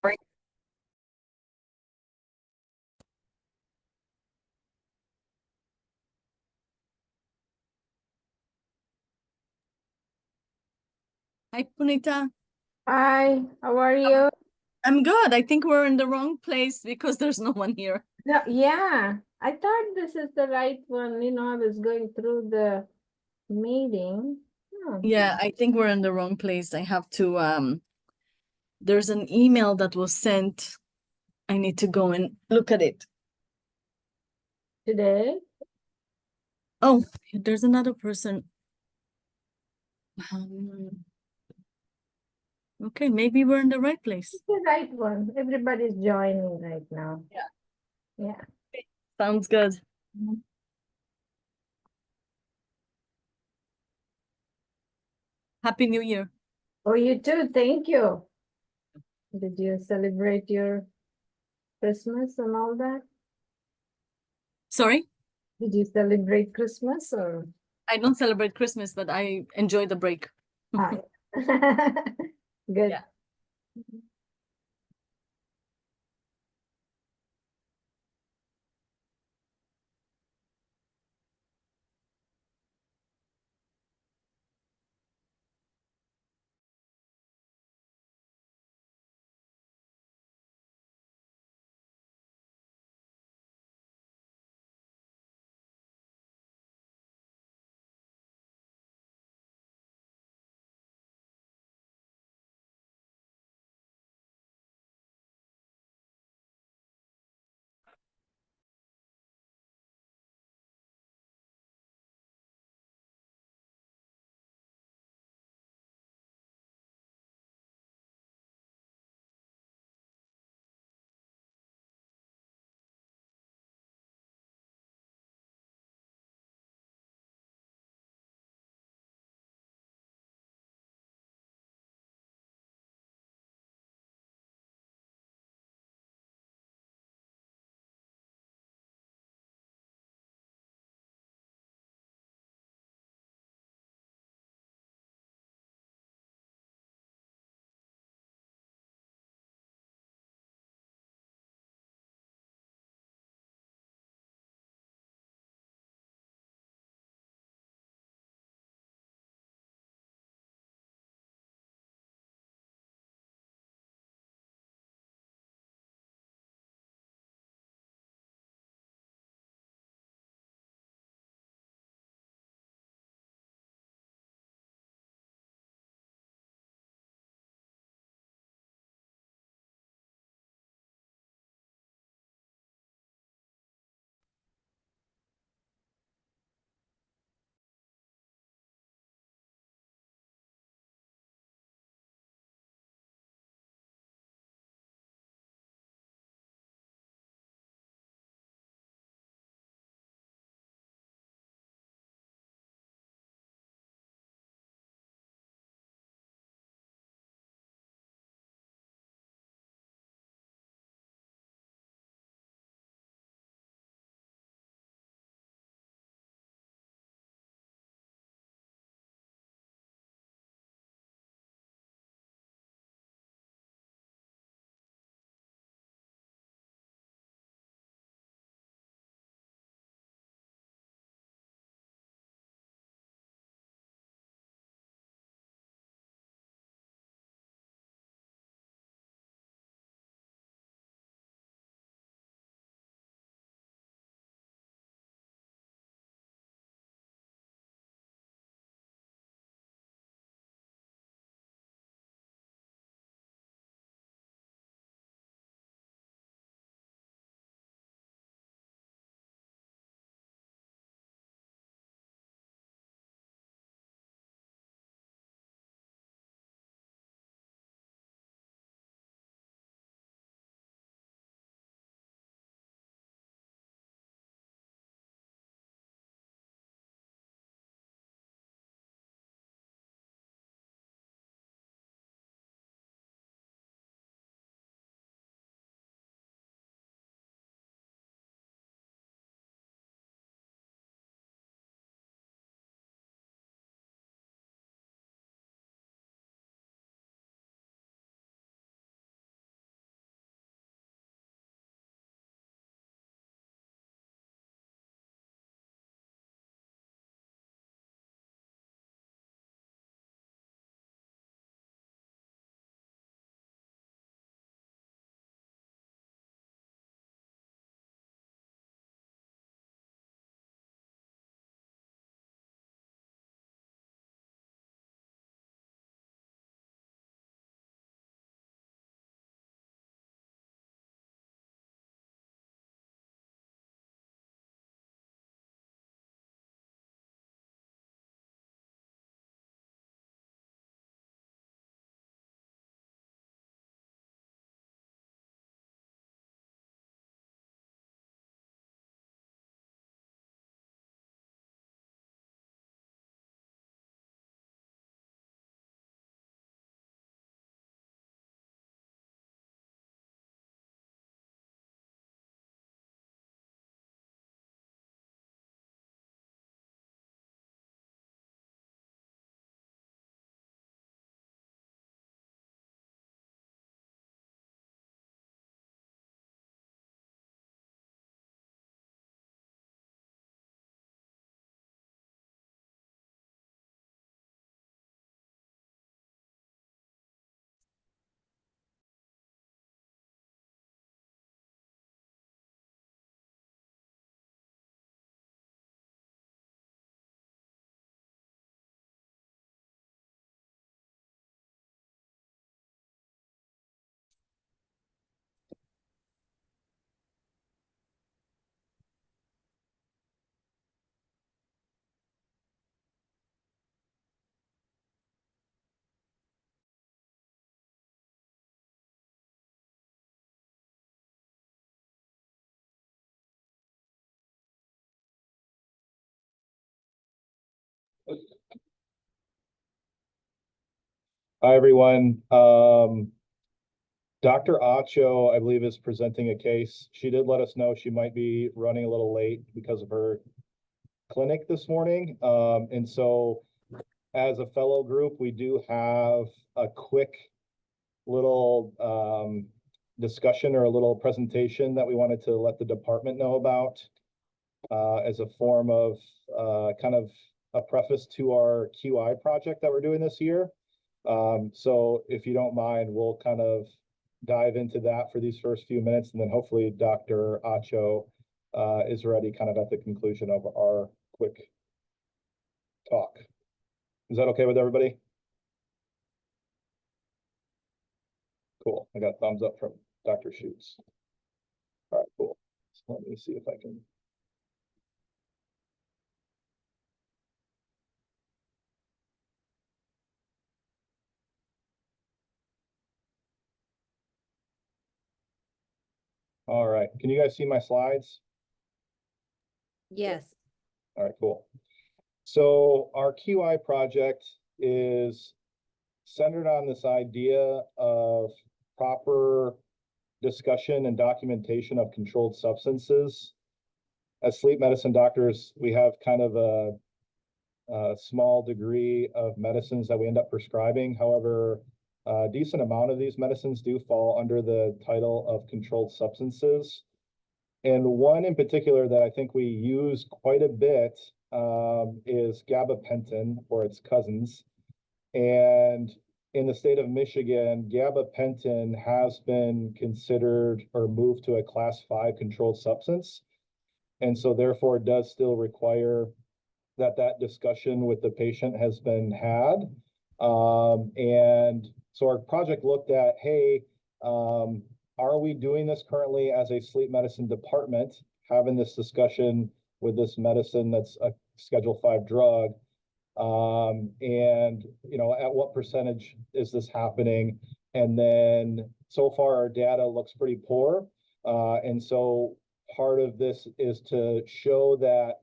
Right. Hi, Punita. Hi, how are Um, you? I'm good. I think we're in the wrong place because there's no one here. No, yeah, I thought this is the right one. I was going through the meeting. Oh, Yeah, I think we're in the wrong place. I have to, there's an email that was sent. I need to go and look at it. today? Oh, there's another person. Um, okay, maybe we're in the right place. It's the right one. Everybody's joining right now. Yeah. Yeah. Sounds good. Mhm. Happy New Year. Oh, you too. Thank you. Did you celebrate your Christmas and all that? Sorry, Did you celebrate Christmas or? I don't celebrate Christmas, but I enjoy the break. Ah, yeah. Good. Yeah. Hi, everyone. Dr. Acho, I believe, is presenting a case. She did let us know she might be running a little late because of her clinic this morning. And so as a fellow group, we do have a quick little discussion or a little presentation that we wanted to let the department know about as a form of kind of a preface to our QI project that we're doing this year. So if you don't mind, we'll kind of dive into that for these first few minutes, and then hopefully Dr. Acho is ready kind of at the conclusion of our quick talk. Is that okay with everybody? Cool. I got a thumbs up from Dr. Schutz. All right, cool. So let me see if I can. All right. Can you guys see my slides? Yes. All right, cool. So our QI project is centered on this idea of proper discussion and documentation of controlled substances. As sleep medicine doctors, we have kind of a small degree of medicines that we end up prescribing. However, a decent amount of these medicines do fall under the title of controlled substances. And one in particular that I think we use quite a bit is gabapentin or its cousins. And in the state of Michigan, gabapentin has been considered or moved to a class 5 controlled substance. And so therefore it does still require that discussion with the patient has been had. And so our project looked at, hey, are we doing this currently as a sleep medicine department, having this discussion with this medicine that's a Schedule 5 drug? And, you know, at what percentage is this happening? And then so far our data looks pretty poor. And so part of this is to show that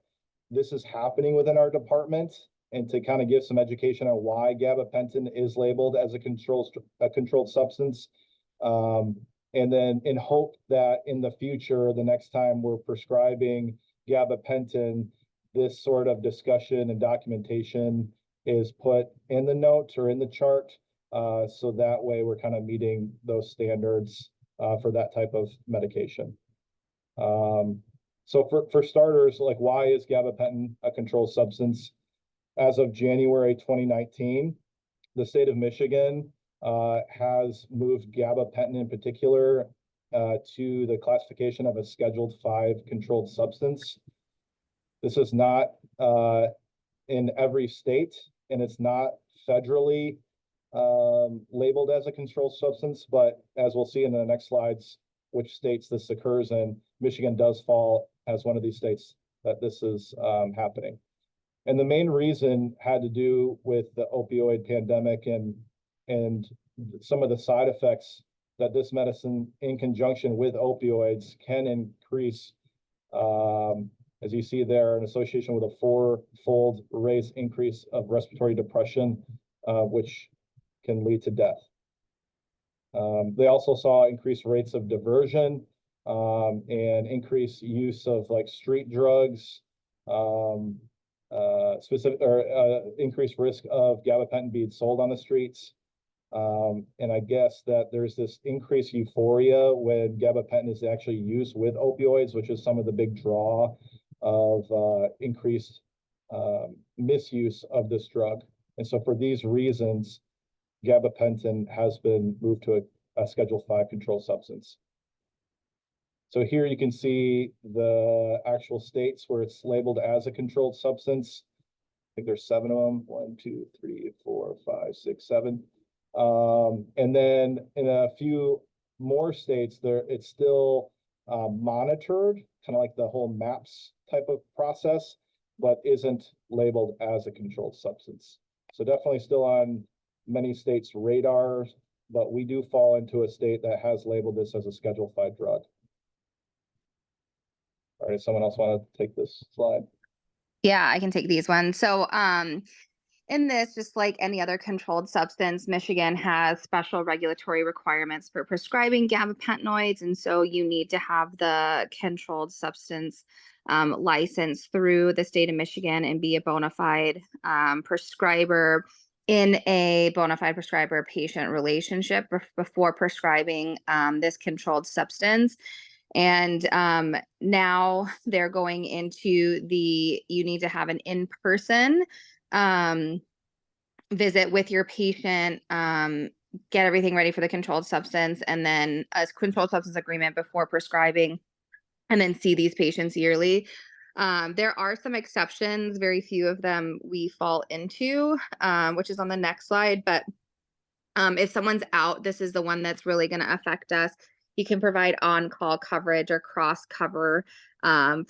this is happening within our department and to kind of give some education on why gabapentin is labeled as a controlled substance. And then in hope that in the future, the next time we're prescribing gabapentin, this sort of discussion and documentation is put in the notes or in the chart. So that way we're kind of meeting those standards for that type of medication. So for starters, like, why is gabapentin a controlled substance? As of January 2019, the state of Michigan has moved gabapentin in particular to the classification of a Scheduled 5 controlled substance. This is not in every state, and it's not federally labeled as a controlled substance, but as we'll see in the next slides, which states this occurs in, Michigan does fall as one of these states that this is happening. And the main reason had to do with the opioid pandemic and some of the side effects that this medicine in conjunction with opioids can increase, as you see there, in association with a 4-fold raised increase of respiratory depression, which can lead to death. They also saw increased rates of diversion and increased use of like street drugs, increased risk of gabapentin being sold on the streets. And I guess that there's this increased euphoria when gabapentin is actually used with opioids, which is some of the big draw of increased misuse of this drug. And so for these reasons, gabapentin has been moved to a Schedule 5 controlled substance. So here you can see the actual states where it's labeled as a controlled substance. I think there's 7 of them, 1, 2, 3, 4, 5, 6, 7. And then in a few more states, it's still monitored, kind of like the whole MAPS type of process, but isn't labeled as a controlled substance. So definitely still on many states' radars, but we do fall into a state that has labeled this as a Schedule 5 drug. All right, someone else want to take this slide? Yeah, I can take these ones. So, in this, just like any other controlled substance, Michigan has special regulatory requirements for prescribing gabapentinoids. And so you need to have the controlled substance license through the state of Michigan and be a bona fide prescriber in a bona fide prescriber patient relationship before prescribing this controlled substance. And now they're going into you need to have an in-person visit with your patient, get everything ready for the controlled substance, and then a controlled substance agreement before prescribing, and then see these patients yearly. There are some exceptions, very few of them we fall into, which is on the next slide. But if someone's out, this is the one that's really going to affect us. You can provide on-call coverage or cross-cover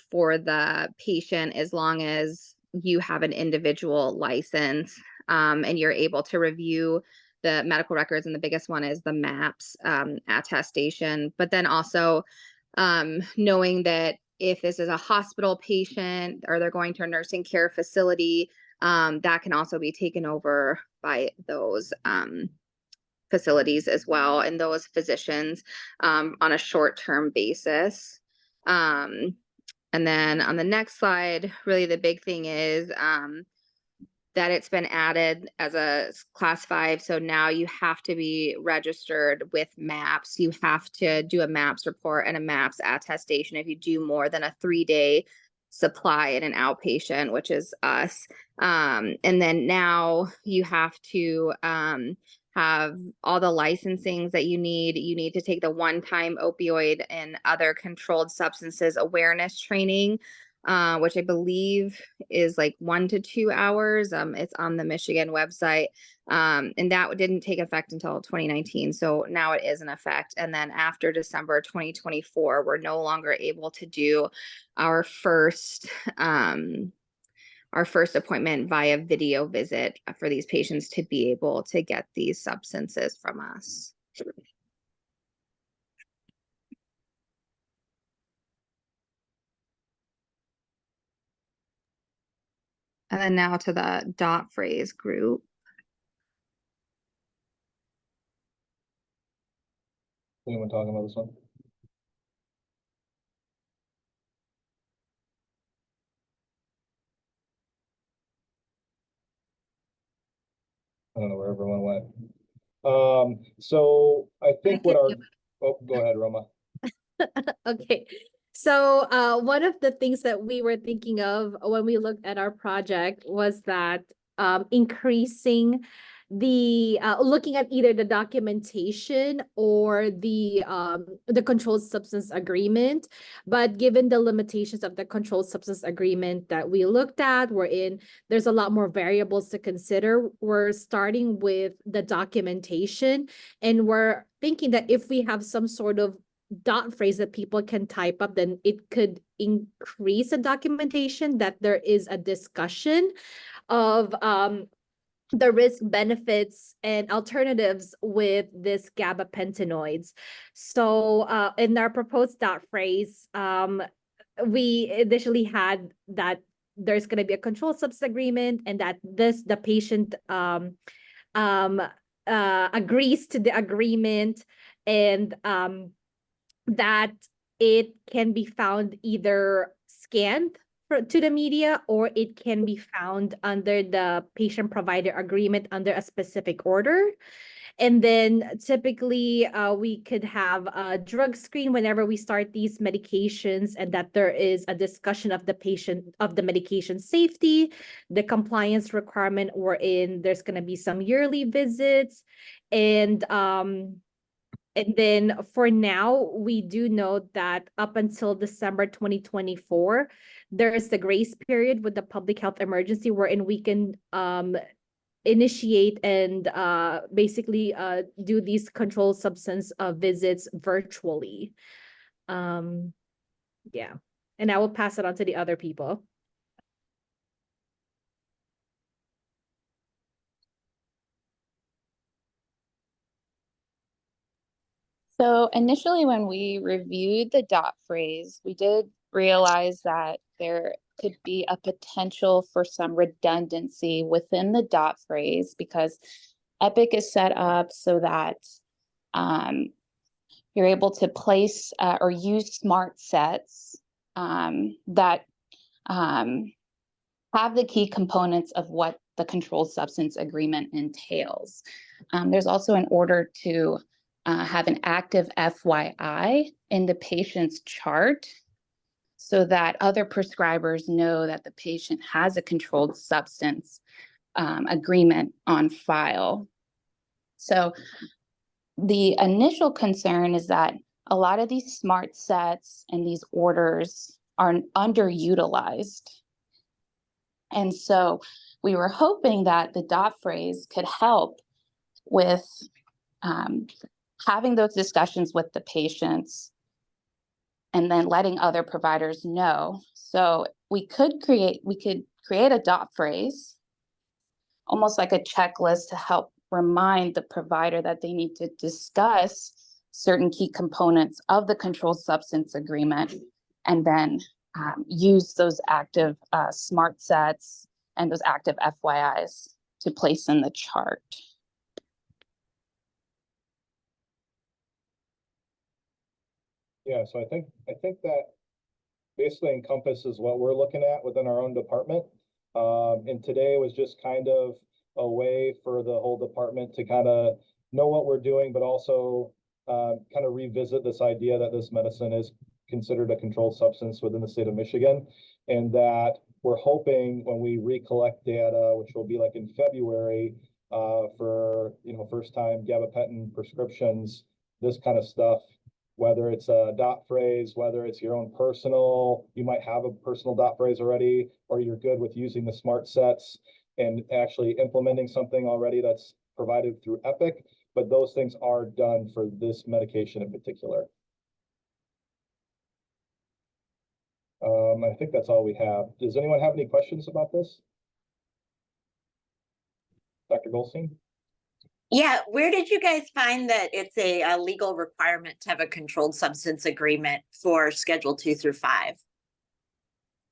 for the patient as long as you have an individual license and you're able to review the medical records. And the biggest one is the MAPS attestation. But then also knowing that if this is a hospital patient or they're going to a nursing care facility, that can also be taken over by those facilities as well, and those physicians on a short-term basis. And then on the next slide, really the big thing is that it's been added as a class 5. So now you have to be registered with MAPS. You have to do a MAPS report and a MAPS attestation if you do more than a 3-day supply in an outpatient, which is us. And then now you have to have all the licensings that you need. You need to take the one-time opioid and other controlled substances awareness training, which I believe is like 1 to 2 hours. It's on the Michigan website. And that didn't take effect until 2019. So now it is in effect. And then after December 2024, we're no longer able to do our first appointment via video visit for these patients to be able to get these substances from us. And then now to the dot phrase group. Anyone talking about this one? I don't know where everyone went. So I think oh, go ahead, Roma. Okay. So one of the things that we were thinking of when we looked at our project was that increasing the looking at either the documentation or the controlled substance agreement. But given the limitations of the controlled substance agreement that we looked at, there's a lot more variables to consider. We're starting with the documentation, and we're thinking that if we have some sort of dot phrase that people can type up, then it could increase the documentation that there is a discussion of the risk, benefits, and alternatives with this gabapentinoids. So in our proposed dot phrase, we initially had that there's going to be a controlled substance agreement, and that the patient agrees to the agreement, and that it can be found either scanned to the media, or it can be found under the patient provider agreement under a specific order. And then typically we could have a drug screen whenever we start these medications, and that there is a discussion of the medication safety, the compliance requirement, wherein there's going to be some yearly visits. And then for now, we do know that up until December 2024, there is the grace period with the public health emergency, wherein we can initiate and basically do these controlled substance visits virtually. Yeah, and I will pass it on to the other people. So initially when we reviewed the dot phrase, we did realize that there could be a potential for some redundancy within the dot phrase, because Epic is set up so that you're able to place or use smart sets that have the key components of what the controlled substance agreement entails. There's also an order to have an active FYI in the patient's chart so that other prescribers know that the patient has a controlled substance agreement on file. So the initial concern is that a lot of these smart sets and these orders are underutilized. And so we were hoping that the dot phrase could help with having those discussions with the patients and then letting other providers know. So we could create a dot phrase, almost like a checklist to help remind the provider that they need to discuss certain key components of the controlled substance agreement, and then use those active smart sets and those active FYIs to place in the chart. Yeah, so I think that basically encompasses what we're looking at within our own department. And today was just kind of a way for the whole department to kind of know what we're doing, but also kind of revisit this idea that this medicine is considered a controlled substance within the state of Michigan, and that we're hoping when we recollect data, which will be like in February, for first time gabapentin prescriptions, this kind of stuff, whether it's a dot phrase, whether it's your own personal, you might have a personal dot phrase already, or you're good with using the smart sets and actually implementing something already that's provided through Epic, but those things are done for this medication in particular. I think that's all we have. Does anyone have any questions about this? Dr. Goldstein? Yeah, where did you guys find that it's a legal requirement to have a controlled substance agreement for Schedule 2 through 5?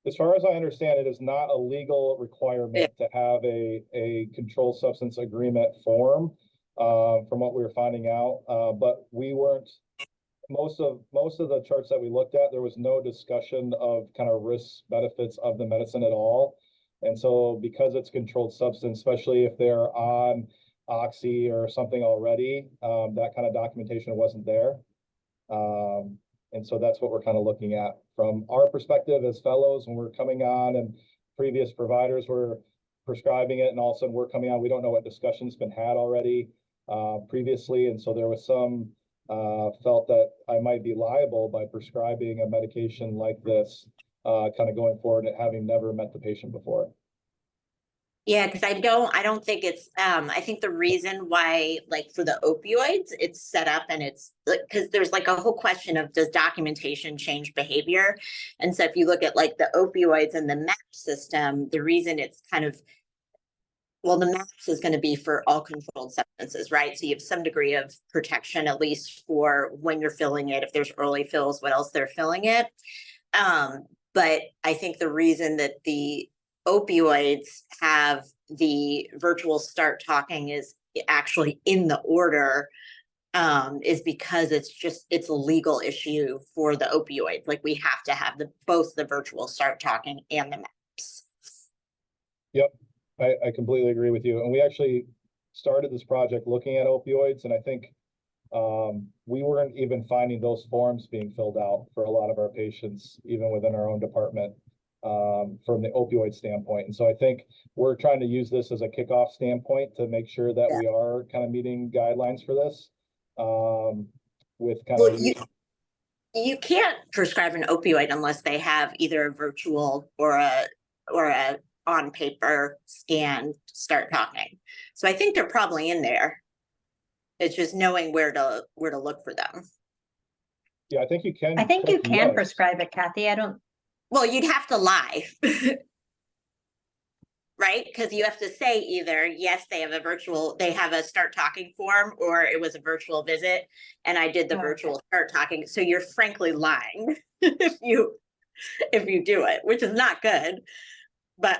As far as I understand, it is not a legal requirement to have a controlled substance agreement form, from what we were finding out. But we weren't, most of the charts that we looked at, there was no discussion of kind of risks, benefits of the medicine at all. And so because it's controlled substance, especially if they're on Oxy or something already, that kind of documentation wasn't there. And so that's what we're kind of looking at from our perspective as fellows when we're coming on, and previous providers were prescribing it, and all of a sudden we're coming on, we don't know what discussion's been had already previously. And so there was some felt that I might be liable by prescribing a medication like this, kind of going forward, having never met the patient before. Yeah, because I don't think it's, I think the reason why, like for the opioids, it's set up and it's because there's like a whole question of, does documentation change behavior? And so if you look at like the opioids and the MAP system, the reason it's kind of, well, the MAPS is going to be for all controlled substances, right? So you have some degree of protection, at least for when you're filling it, if there's early fills, what else they're filling it. But I think the reason that the opioids have the virtual start talking is actually in the order, is because it's a legal issue for the opioids. Like we have to have both the virtual start talking and the MAPS. Yep, I completely agree with you. And we actually started this project looking at opioids, and I think we weren't even finding those forms being filled out for a lot of our patients, even within our own department, from the opioid standpoint. And so I think we're trying to use this as a kickoff standpoint to make sure that we are kind of meeting guidelines for this, with kind of. You can't prescribe an opioid unless they have either a virtual or a on paper scan start talking. So I think they're probably in there. It's just knowing where to look for them. Yeah, I think you can. I think you can prescribe it, Kathy. Well, you'd have to lie. Right? Because you have to say either, yes, they have a start talking form, or it was a virtual visit and I did the virtual start talking. So you're frankly lying if you if you do it, which is not good. But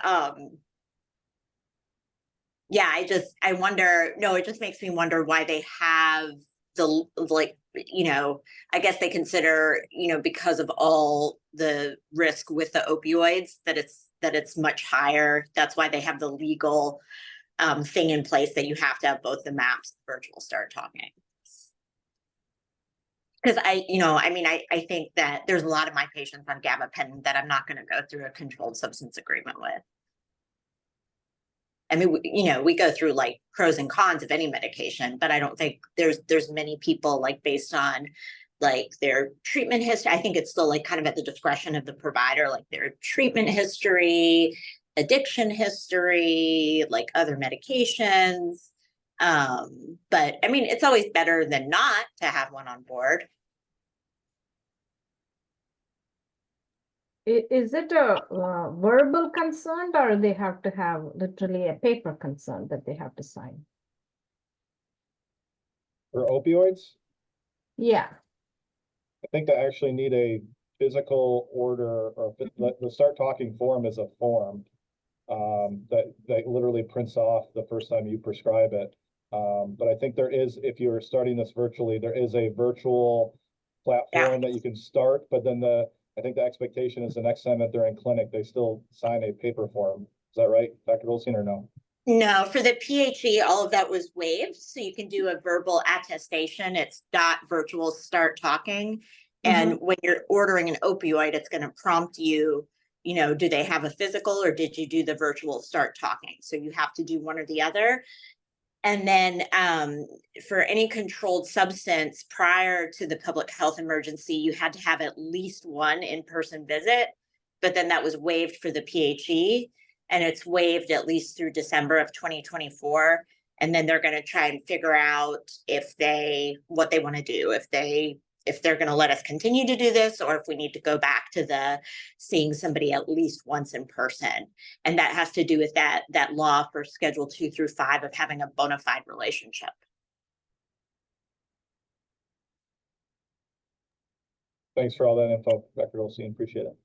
yeah, I wonder, no, it just makes me wonder why they have the, like, I guess they consider, because of all the risk with the opioids, that it's much higher. That's why they have the legal thing in place that you have to have both the MAPS and virtual start talking. Because I think that there's a lot of my patients on gabapentin that I'm not going to go through a controlled substance agreement with. I mean, we go through like pros and cons of any medication, but I don't think there's many people, like, based on like their treatment history. I think it's still like kind of at the discretion of the provider, like their treatment history, addiction history, like other medications. But I mean, it's always better than not to have one on board. Is it a verbal consent, or they have to have literally a paper consent that they have to sign? For opioids, Yeah. I think they actually need a physical order, or the start talking form is a form that literally prints off the first time you prescribe it. But I think there is, if you're starting this virtually, there is a virtual platform that you can start, but then I think the expectation is the next time that they're in clinic, they still sign a paper form. Is that right, Dr. Goldstein, or no? No, for the PHE, all of that was waived. So you can do a verbal attestation. It's .virtual start talking. And when you're ordering an opioid, it's going to prompt you, do they have a physical, or did you do the virtual start talking? So you have to do one or the other. And then for any controlled substance prior to the public health emergency, you had to have at least one in-person visit, but then that was waived for the PHE, and it's waived at least through December of 2024. And then they're going to try and figure out what they want to do, if they're going to let us continue to do this, or if we need to go back to seeing somebody at least once in person. And that has to do with that law for Schedule 2 through 5 of having a bona fide relationship. Thanks for all that info, Dr. Goldstein. Appreciate it.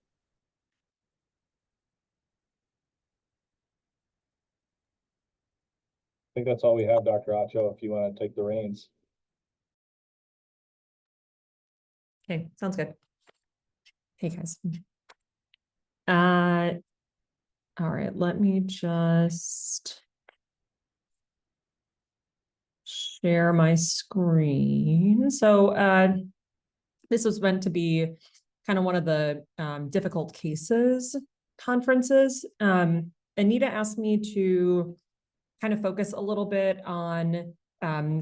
I think that's all we have, Dr. Acho, if you want to take the reins. Okay, sounds good. Hey guys. All right, let me just share my screen. So this was meant to be kind of one of the difficult cases conferences. Anita asked me to kind of focus a little bit on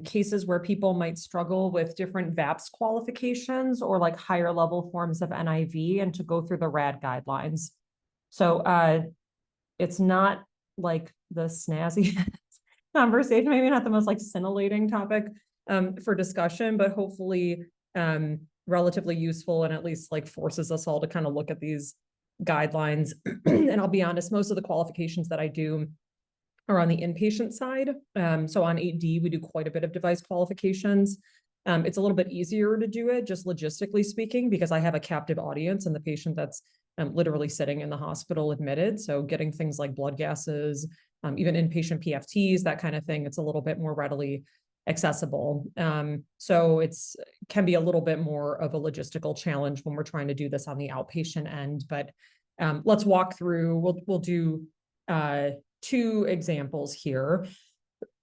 cases where people might struggle with different VAPS qualifications or like higher level forms of NIV, and to go through the RAD guidelines. So it's not like the snazzy conversation, maybe not the most like scintillating topic for discussion, but hopefully relatively useful, and at least like forces us all to kind of look at these guidelines. And I'll be honest, most of the qualifications that I do are on the inpatient side. So on 8D, we do quite a bit of device qualifications. It's a little bit easier to do it, just logistically speaking, because I have a captive audience and the patient that's literally sitting in the hospital admitted. So getting things like blood gases, even inpatient PFTs, that kind of thing, it's a little bit more readily accessible. So can be a little bit more of a logistical challenge when we're trying to do this on the outpatient end. But let's walk through, we'll do 2 examples here.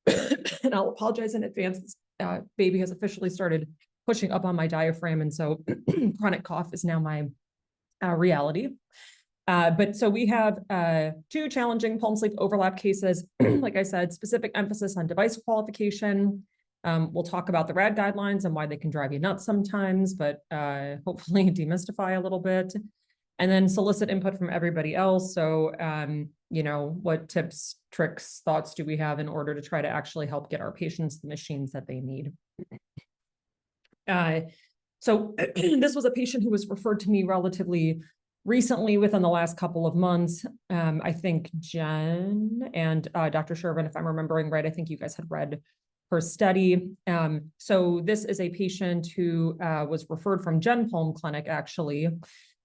And I'll apologize in advance. This baby has officially started pushing up on my diaphragm, and so chronic cough is now my reality. But so we have 2 challenging pulm sleep overlap cases. Like I said, specific emphasis on device qualification. We'll talk about the RAD guidelines and why they can drive you nuts sometimes, but hopefully demystify a little bit. And then solicit input from everybody else. So, what tips, tricks, thoughts do we have in order to try to actually help get our patients the machines that they need? So this was a patient who was referred to me relatively recently, within the last couple of months. I think Jen and Dr. Shervin, if I'm remembering right, I think you guys had read her study. So this is a patient who was referred from Gen Palm Clinic, actually.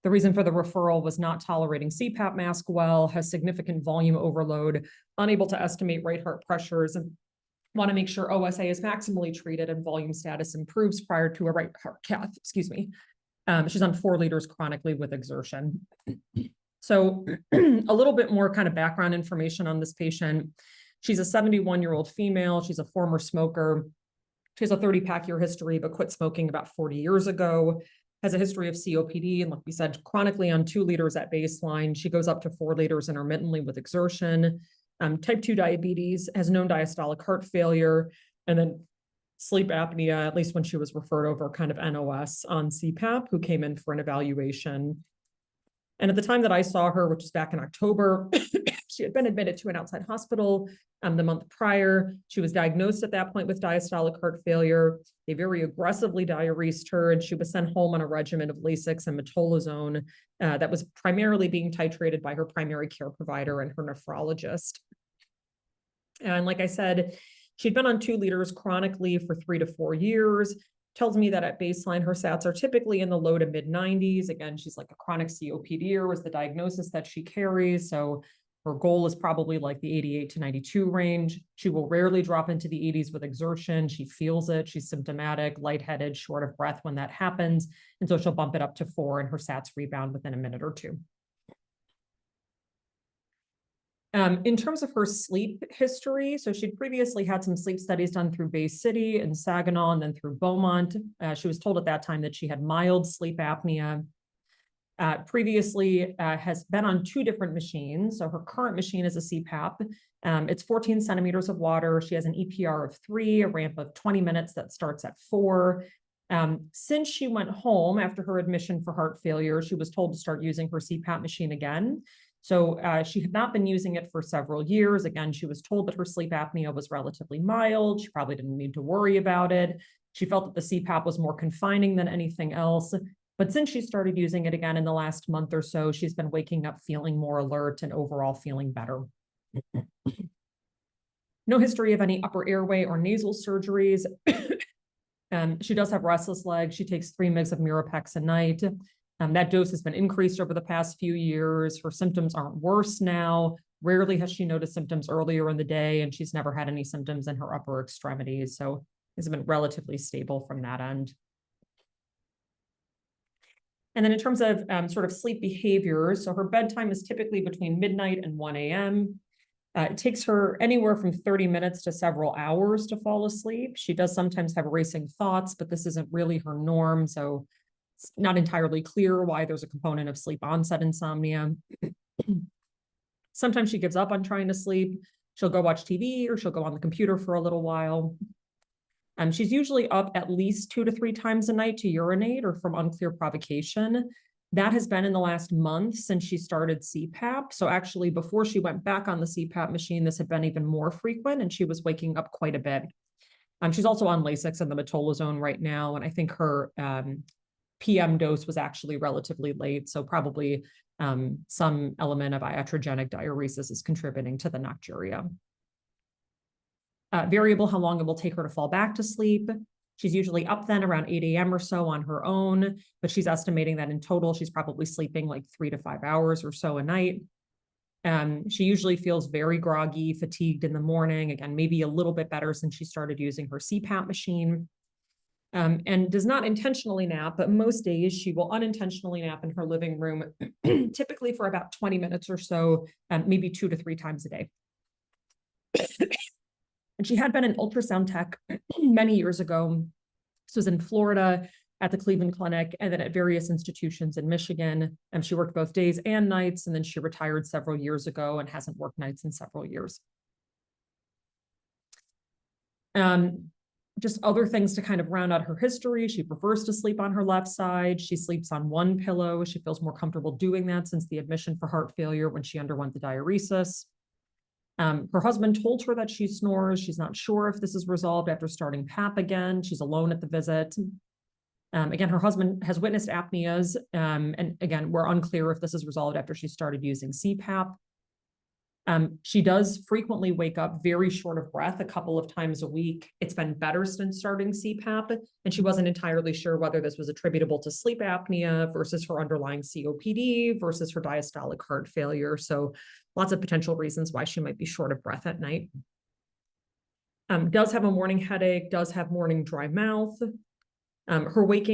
The reason for the referral was not tolerating CPAP mask well, has significant volume overload, unable to estimate right heart pressures, and want to make sure OSA is maximally treated and volume status improves prior to a right heart cath, excuse me. She's on 4 liters chronically with exertion. So a little bit more kind of background information on this patient. She's a 71-year-old female. She's a former smoker. She has a 30-pack year history, but quit smoking about 40 years ago. Has a history of COPD, and like we said, chronically on 2 liters at baseline. She goes up to 4 liters intermittently with exertion. Type 2 diabetes, has known diastolic heart failure, and then sleep apnea, at least when she was referred over kind of NOS on CPAP, who came in for an evaluation. And at the time that I saw her, which is back in October, she had been admitted to an outside hospital the month prior. She was diagnosed at that point with diastolic heart failure. They very aggressively diuresed her, and she was sent home on a regimen of Lasix and metolazone that was primarily being titrated by her primary care provider and her nephrologist. And like I said, she'd been on 2 liters chronically for 3 to 4 years. Tells me that at baseline, her SATs are typically in the low to mid 90s. Again, she's like a chronic COPD was the diagnosis that she carries. So her goal is probably like the 88 to 92 range. She will rarely drop into the 80s with exertion. She feels it. She's symptomatic, lightheaded, short of breath when that happens. And so she'll bump it up to 4 and her SATs rebound within a minute or 2. In terms of her sleep history, so she'd previously had some sleep studies done through Bay City and Saginaw and then through Beaumont. She was told at that time that she had mild sleep apnea. Previously has been on 2 different machines. So her current machine is a CPAP. It's 14 centimeters of water. She has an EPR of 3, a ramp of 20 minutes that starts at 4. Since she went home after her admission for heart failure, she was told to start using her CPAP machine again. So she had not been using it for several years. Again, she was told that her sleep apnea was relatively mild. She probably didn't need to worry about it. She felt that the CPAP was more confining than anything else. But since she started using it again in the last month or so, she's been waking up feeling more alert and overall feeling better. No history of any upper airway or nasal surgeries. She does have restless legs. She takes 3 mg of Mirapex a night. That dose has been increased over the past few years. Her symptoms aren't worse now. Rarely has she noticed symptoms earlier in the day, and she's never had any symptoms in her upper extremities. So it's been relatively stable from that end. And then in terms of sort of sleep behaviors, so her bedtime is typically between midnight and 1 a.m. It takes her anywhere from 30 minutes to several hours to fall asleep. She does sometimes have racing thoughts, but this isn't really her norm. So it's not entirely clear why there's a component of sleep onset insomnia. Sometimes she gives up on trying to sleep. She'll go watch TV or she'll go on the computer for a little while. She's usually up at least 2 to 3 times a night to urinate or from unclear provocation. That has been in the last month since she started CPAP. So actually, before she went back on the CPAP machine, this had been even more frequent, and she was waking up quite a bit. She's also on Lasix and the metolazone right now, and I think her PM dose was actually relatively late, so probably some element of iatrogenic diuresis is contributing to the nocturia. Variable how long it will take her to fall back to sleep. She's usually up then around 8 a.m. or so on her own, but she's estimating that in total, she's probably sleeping like 3 to 5 hours or so a night. She usually feels very groggy, fatigued in the morning. Again, maybe a little bit better since she started using her CPAP machine. And does not intentionally nap, but most days she will unintentionally nap in her living room, typically for about 20 minutes or so, maybe 2 to 3 times a day. And she had been an ultrasound tech many years ago. This was in Florida at the Cleveland Clinic and then at various institutions in Michigan. And she worked both days and nights, and then she retired several years ago and hasn't worked nights in several years. Just other things to kind of round out her history. She prefers to sleep on her left side. She sleeps on one pillow. She feels more comfortable doing that since the admission for heart failure when she underwent the diuresis. Her husband told her that she snores. She's not sure if this is resolved after starting PAP again. She's alone at the visit. Again, her husband has witnessed apneas. And again, we're unclear if this is resolved after she started using CPAP. She does frequently wake up very short of breath a couple of times a week. It's been better since starting CPAP, and she wasn't entirely sure whether this was attributable to sleep apnea versus her underlying COPD versus her diastolic heart failure. So lots of potential reasons why she might be short of breath at night. Does have a morning headache, does have morning dry mouth. Her weight's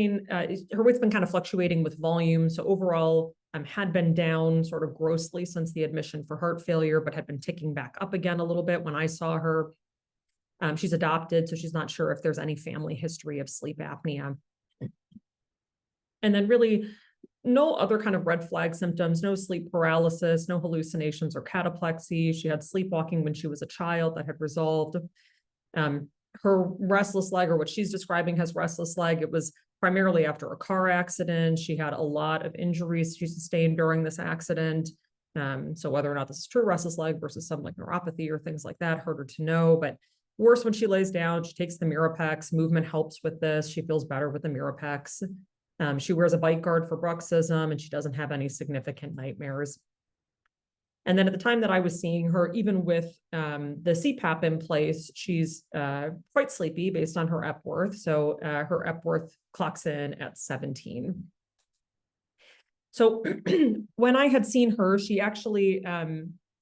been kind of fluctuating with volume. So overall, had been down sort of grossly since the admission for heart failure, but had been ticking back up again a little bit when I saw her. She's adopted, so she's not sure if there's any family history of sleep apnea. And then really no other kind of red flag symptoms, no sleep paralysis, no hallucinations or cataplexy. She had sleepwalking when she was a child that had resolved. Her restless leg, or what she's describing as restless leg, it was primarily after a car accident. She had a lot of injuries she sustained during this accident. So whether or not this is true restless leg versus some like neuropathy or things like that, harder to know, but worse when she lays down. She takes the Mirapex. Movement helps with this. She feels better with the Mirapex. She wears a bite guard for bruxism, and she doesn't have any significant nightmares. And then at the time that I was seeing her, even with the CPAP in place, she's quite sleepy based on her Epworth. So her Epworth clocks in at 17. So when I had seen her, she actually,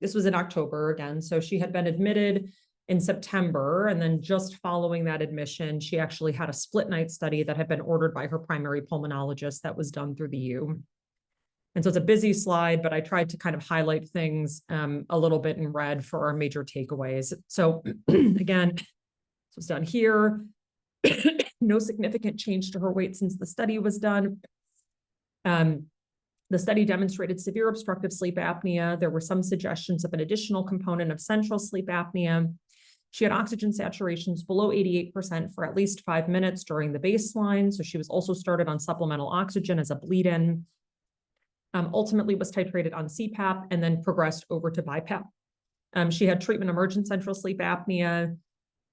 this was in October again, so she had been admitted in September, and then just following that admission, she actually had a split night study that had been ordered by her primary pulmonologist that was done through the U. And so it's a busy slide, but I tried to kind of highlight things a little bit in red for our major takeaways. So again, this was done here. No significant change to her weight since the study was done. The study demonstrated severe obstructive sleep apnea. There were some suggestions of an additional component of central sleep apnea. She had oxygen saturations below 88% for at least 5 minutes during the baseline. So she was also started on supplemental oxygen as a bleed-in. Ultimately was titrated on CPAP and then progressed over to BiPAP. She had treatment emergent central sleep apnea.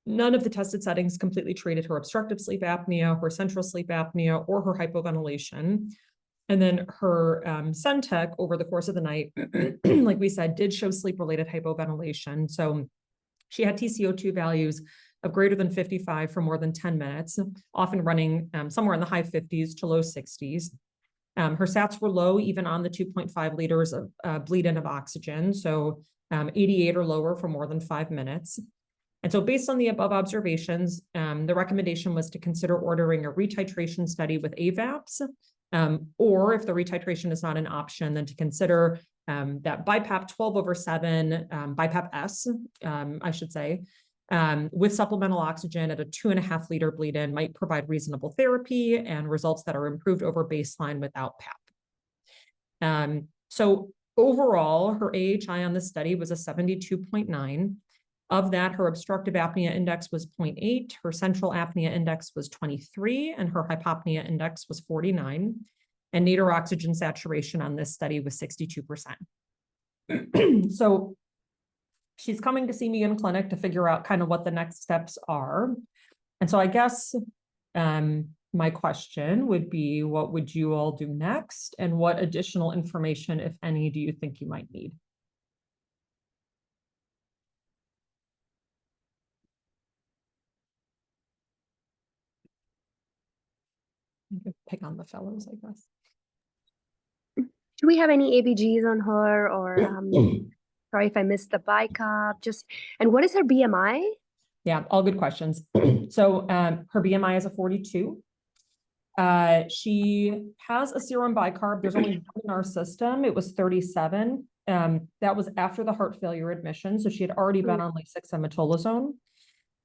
None of the tested settings completely treated her obstructive sleep apnea, her central sleep apnea, or her hypoventilation. And then her Centec over the course of the night, like we said, did show sleep-related hypoventilation. So she had TCO2 values of greater than 55 for more than 10 minutes, often running somewhere in the high 50s to low 60s. Her SATs were low, even on the 2.5 liters of bleed-in of oxygen, so 88 or lower for more than 5 minutes. And so based on the above observations, the recommendation was to consider ordering a retitration study with AVAPs, or if the retitration is not an option, then to consider that BiPAP 12/7, BiPAP S, I should say, with supplemental oxygen at a 2.5 liter bleed-in might provide reasonable therapy and results that are improved over baseline without PAP. So overall, her AHI on this study was a 72.9. Of that, her obstructive apnea index was 0.8, her central apnea index was 23, and her hypopnea index was 49. And nadir oxygen saturation on this study was 62%. So she's coming to see me in clinic to figure out kind of what the next steps are. And so I guess my question would be, what would you all do next? And what additional information, if any, do you think you might need? Pick on the fellows, I guess. Do we have any ABGs on her, or sorry if I missed the BiCAP, and what is her BMI? Yeah, all good questions. So her BMI is a 42. She has a serum bicarb. There's only one in our system. It was 37. That was after the heart failure admission. So she had already been on Lasix and metolazone.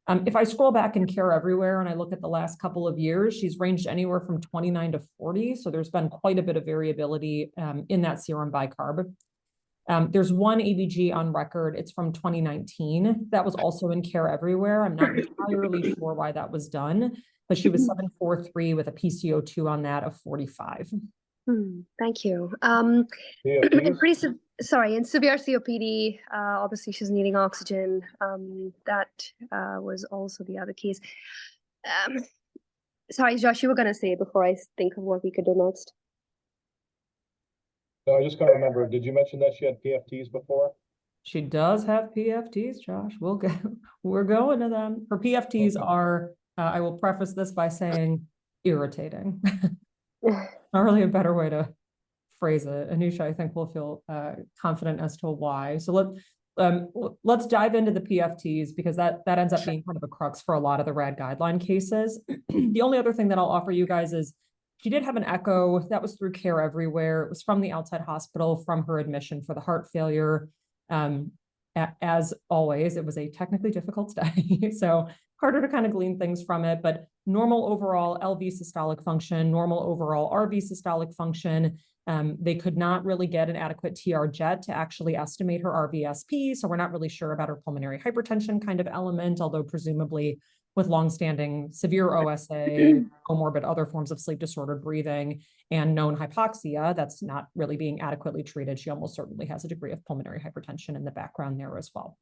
If I scroll back in Care Everywhere and I look at the last couple of years, she's ranged anywhere from 29 to 40. So there's been quite a bit of variability in that serum bicarb. There's one ABG on record. It's from 2019. That was also in Care Everywhere. I'm not entirely sure why that was done, but she was 743 with a PCO2 on that of 45. Thank you. Yeah, in severe COPD, obviously she's needing oxygen. That was also the other case. Sorry, Josh, you were going to say before I think of what we could do next. No, I just can't remember. Did you mention that she had PFTs before? She does have PFTs, Josh. We're going to them. Her PFTs are, I will preface this by saying, irritating. Not really a better way to phrase it. Anusha, I think will feel confident as to why. So let's dive into the PFTs, because that ends up being kind of a crux for a lot of the RAD guideline cases. The only other thing that I'll offer you guys is she did have an echo that was through Care Everywhere. It was from the outside hospital, from her admission for the heart failure. As always, it was a technically difficult study, so harder to kind of glean things from it, but normal overall LV systolic function, normal overall RV systolic function. They could not really get an adequate TR jet to actually estimate her RVSP, so we're not really sure about her pulmonary hypertension kind of element, although presumably with longstanding severe OSA, comorbid other forms of sleep disordered breathing, and known hypoxia that's not really being adequately treated, she almost certainly has a degree of pulmonary hypertension in the background there as well.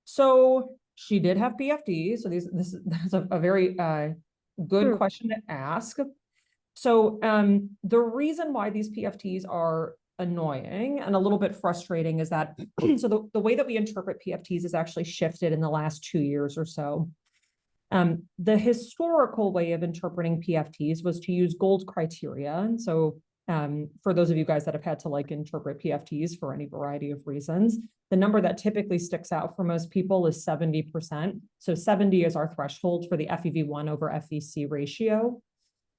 So she did have PFD, so that's a very good question to ask. So the reason why these PFTs are annoying and a little bit frustrating is that, so the way that we interpret PFTs has actually shifted in the last 2 years or so. The historical way of interpreting PFTs was to use GOLD criteria. And so for those of you guys that have had to interpret PFTs for any variety of reasons, the number that typically sticks out for most people is 70%. So 70 is our threshold for the FEV1 over FVC ratio.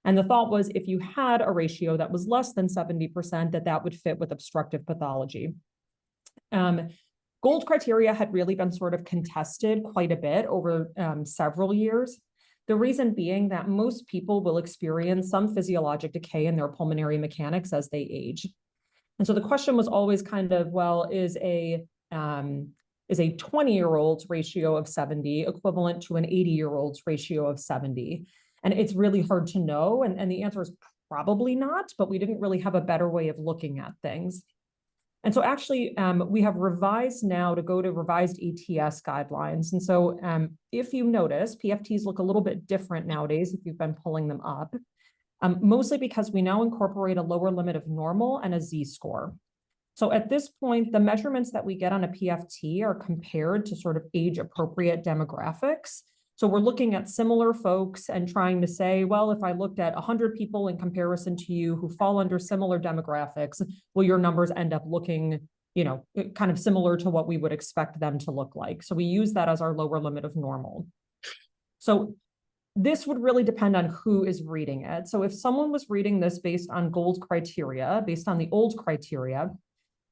And the thought was if you had a ratio that was less than 70%, that would fit with obstructive pathology. GOLD criteria had really been sort of contested quite a bit over several years. The reason being that most people will experience some physiologic decay in their pulmonary mechanics as they age. And so the question was always kind of, well, is a 20-year-old's ratio of 70 equivalent to an 80-year-old's ratio of 70? And it's really hard to know. And the answer is probably not, but we didn't really have a better way of looking at things. And so actually, we have revised now to go to revised ATS guidelines. And so if you notice, PFTs look a little bit different nowadays if you've been pulling them up, mostly because we now incorporate a lower limit of normal and a Z-score. So at this point, the measurements that we get on a PFT are compared to sort of age-appropriate demographics. So we're looking at similar folks and trying to say, well, if I looked at 100 people in comparison to you who fall under similar demographics, will your numbers end up looking, kind of similar to what we would expect them to look like? So we use that as our lower limit of normal. So this would really depend on who is reading it. So if someone was reading this based on GOLD criteria, based on the old criteria,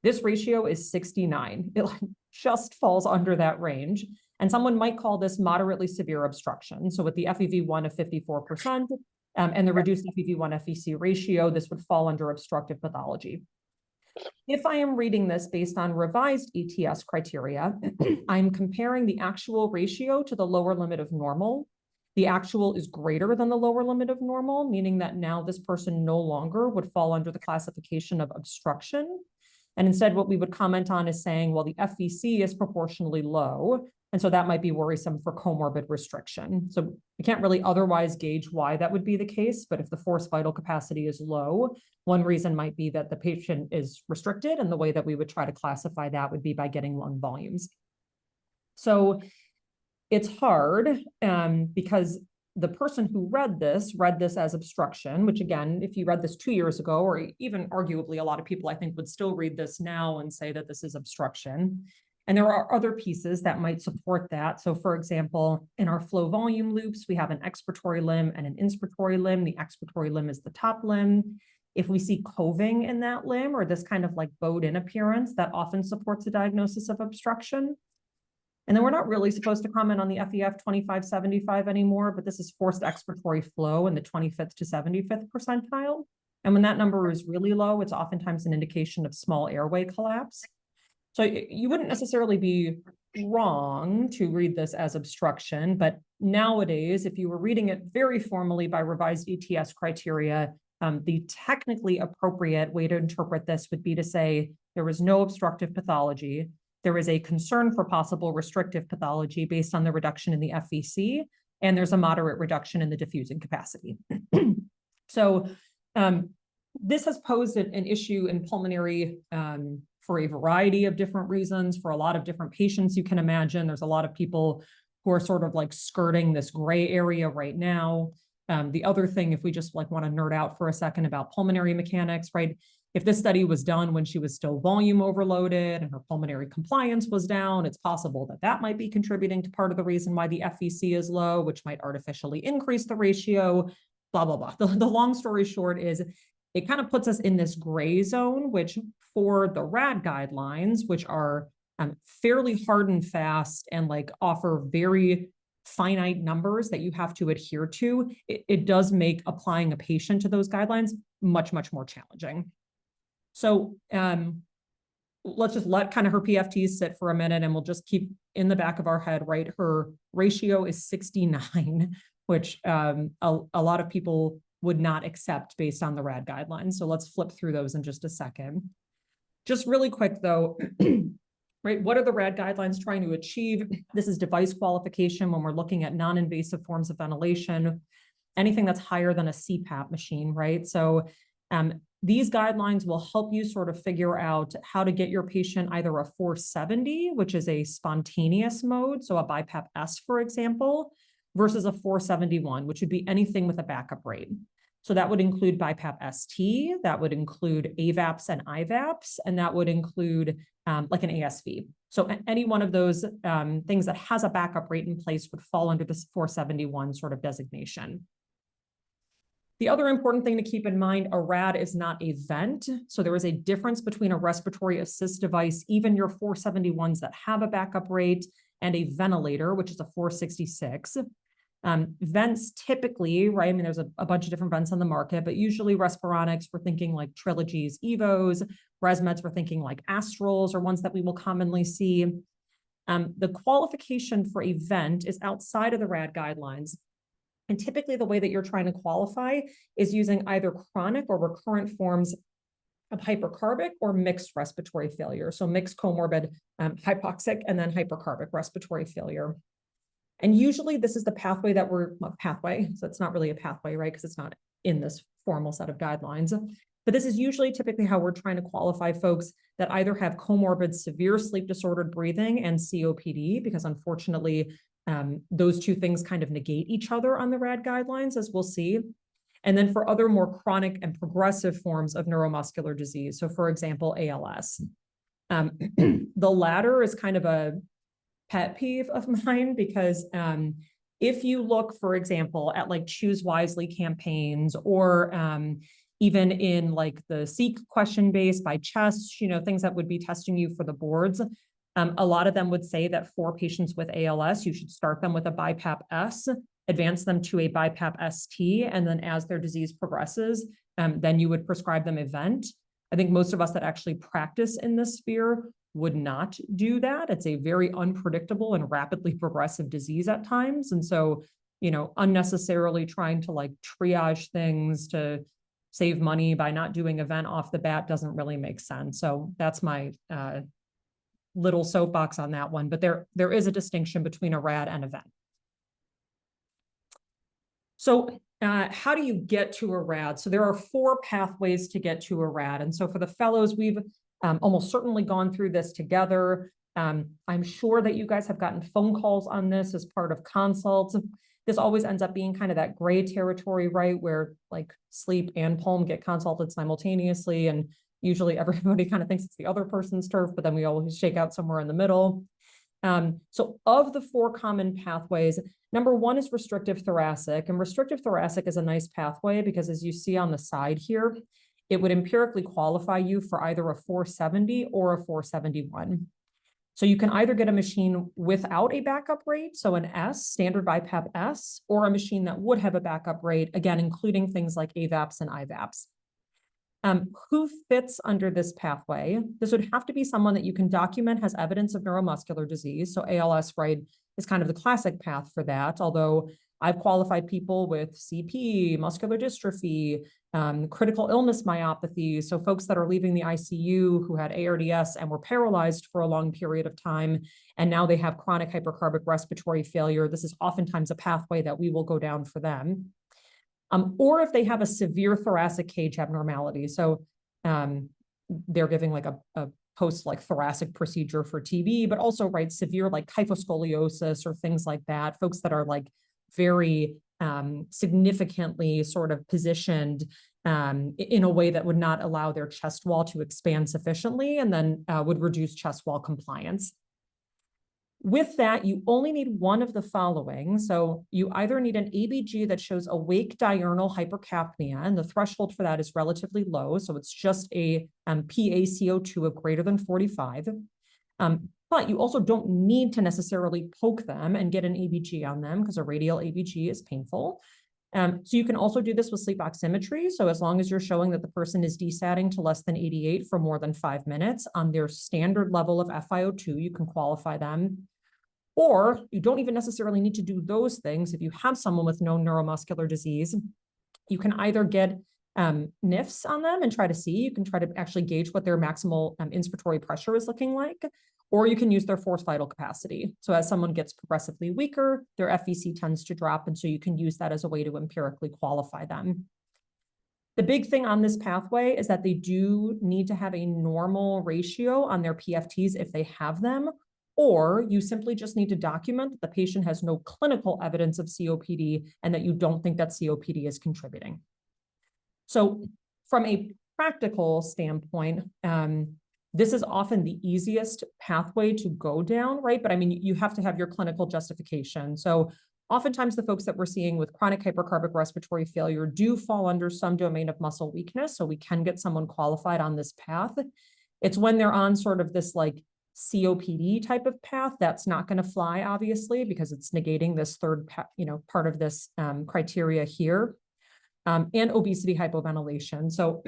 this ratio is 69. It just falls under that range. And someone might call this moderately severe obstruction. So with the FEV1 of 54% and the reduced FEV1 FVC ratio, this would fall under obstructive pathology. If I am reading this based on revised ATS criteria, I'm comparing the actual ratio to the lower limit of normal. The actual is greater than the lower limit of normal, meaning that now this person no longer would fall under the classification of obstruction. And instead, what we would comment on is saying, well, the FVC is proportionally low. And so that might be worrisome for comorbid restriction. So we can't really otherwise gauge why that would be the case. But if the forced vital capacity is low, one reason might be that the patient is restricted. And the way that we would try to classify that would be by getting lung volumes. So it's hard because the person who read this as obstruction, which again, if you read this 2 years ago, or even arguably a lot of people I think would still read this now and say that this is obstruction. And there are other pieces that might support that. So for example, in our flow volume loops, we have an expiratory limb and an inspiratory limb. The expiratory limb is the top limb. If we see coving in that limb or this kind of bowed in appearance, that often supports a diagnosis of obstruction. And then we're not really supposed to comment on the FEF 2575 anymore, but this is forced expiratory flow in the 25th to 75th percentile. And when that number is really low, it's oftentimes an indication of small airway collapse. So you wouldn't necessarily be wrong to read this as obstruction, but nowadays, if you were reading it very formally by revised ETS criteria, the technically appropriate way to interpret this would be to say there was no obstructive pathology. There is a concern for possible restrictive pathology based on the reduction in the FVC, and there's a moderate reduction in the diffusing capacity. So this has posed an issue in pulmonary for a variety of different reasons, for a lot of different patients you can imagine. There's a lot of people who are sort of like skirting this gray area right now. The other thing, if we just like want to nerd out for a second about pulmonary mechanics, right? If this study was done when she was still volume overloaded and her pulmonary compliance was down, it's possible that that might be contributing to part of the reason why the FVC is low, which might artificially increase the ratio, blah, blah, blah. The long story short is it kind of puts us in this gray zone, which for the RAD guidelines, which are fairly hard and fast and like offer very finite numbers that you have to adhere to, it does make applying a patient to those guidelines much, much more challenging. So let's just let kind of her PFTs sit for a minute and we'll just keep in the back of our head, right? Her ratio is 69, which a lot of people would not accept based on the RAD guidelines. So let's flip through those in just a second. Just really quick though, right? What are the RAD guidelines trying to achieve? This is device qualification when we're looking at non-invasive forms of ventilation, anything that's higher than a CPAP machine, right? So these guidelines will help you sort of figure out how to get your patient either a 470, which is a spontaneous mode, so a BiPAP S, for example, versus a 471, which would be anything with a backup rate. So that would include BiPAP ST, that would include AVAPs and IVAPs, and that would include like an ASV. So any one of those things that has a backup rate in place would fall under this 471 sort of designation. The other important thing to keep in mind, a RAD is not a vent. So there is a difference between a respiratory assist device, even your 471s that have a backup rate, and a ventilator, which is a 466. Vents typically, right? I mean, there's a bunch of different vents on the market, but usually Respironics, we're thinking like Trilogy's Evos, ResMeds, we're thinking like Astrals are ones that we will commonly see. The qualification for a vent is outside of the RAD guidelines. And typically the way that you're trying to qualify is using either chronic or recurrent forms of hypercarbic or mixed respiratory failure. So mixed comorbid hypoxic and then hypercarbic respiratory failure. And usually this is the pathway that so it's not really a pathway, right? Because it's not in this formal set of guidelines. But this is usually typically how we're trying to qualify folks that either have comorbid severe sleep disordered breathing and COPD, because unfortunately, those two things kind of negate each other on the RAD guidelines, as we'll see. And then for other more chronic and progressive forms of neuromuscular disease. So for example, ALS. The latter is kind of a pet peeve of mine because if you look, for example, at like Choose Wisely campaigns or even in like the Seek question base by CHEST, things that would be testing you for the boards, a lot of them would say that for patients with ALS, you should start them with a BiPAP S, advance them to a BiPAP ST, and then as their disease progresses, then you would prescribe them a vent. I think most of us that actually practice in this sphere would not do that. It's a very unpredictable and rapidly progressive disease at times. And so, unnecessarily trying to like triage things to save money by not doing a vent off the bat doesn't really make sense. So that's my little soapbox on that one, but there is a distinction between a RAD and a vent. So how do you get to a RAD? So there are 4 pathways to get to a RAD. And so for the fellows, we've almost certainly gone through this together. I'm sure that you guys have gotten phone calls on this as part of consults. This always ends up being kind of that gray territory, right? Where like sleep and pulm get consulted simultaneously. And usually everybody kind of thinks it's the other person's turf, but then we always shake out somewhere in the middle. So of the 4 common pathways, number 1 is restrictive thoracic. And restrictive thoracic is a nice pathway because as you see on the side here, it would empirically qualify you for either a 470 or a 471. So you can either get a machine without a backup rate, so an S, standard BiPAP S, or a machine that would have a backup rate, again, including things like AVAPs and IVAPs. Who fits under this pathway? This would have to be someone that you can document has evidence of neuromuscular disease. So ALS, right, is kind of the classic path for that. Although I've qualified people with CP, muscular dystrophy, critical illness myopathy. So folks that are leaving the ICU who had ARDS and were paralyzed for a long period of time, and now they have chronic hypercarbic respiratory failure. This is oftentimes a pathway that we will go down for them. Or if they have a severe thoracic cage abnormality. So they're giving like a post like thoracic procedure for TB, but also right severe like kyphoscoliosis or things like that, folks that are like very significantly sort of positioned in a way that would not allow their chest wall to expand sufficiently and then would reduce chest wall compliance. With that, you only need one of the following. So you either need an ABG that shows awake diurnal hypercapnia, and the threshold for that is relatively low. So it's just a PaCO2 of greater than 45. But you also don't need to necessarily poke them and get an ABG on them because a radial ABG is painful. So you can also do this with sleep oximetry. So as long as you're showing that the person is desatting to less than 88 for more than 5 minutes on their standard level of FiO2, you can qualify them. Or you don't even necessarily need to do those things. If you have someone with no neuromuscular disease, you can either get NIFs on them and try to see, you can try to actually gauge what their maximal inspiratory pressure is looking like, or you can use their forced vital capacity. So as someone gets progressively weaker, their FVC tends to drop, and so you can use that as a way to empirically qualify them. The big thing on this pathway is that they do need to have a normal ratio on their PFTs if they have them, or you simply just need to document that the patient has no clinical evidence of COPD and that you don't think that COPD is contributing. So from a practical standpoint, this is often the easiest pathway to go down, right? But I mean, you have to have your clinical justification. So oftentimes the folks that we're seeing with chronic hypercarbic respiratory failure do fall under some domain of muscle weakness. So we can get someone qualified on this path. It's when they're on sort of this like COPD type of path that's not going to fly, obviously, because it's negating this third, part of this criteria here, and obesity hypoventilation. So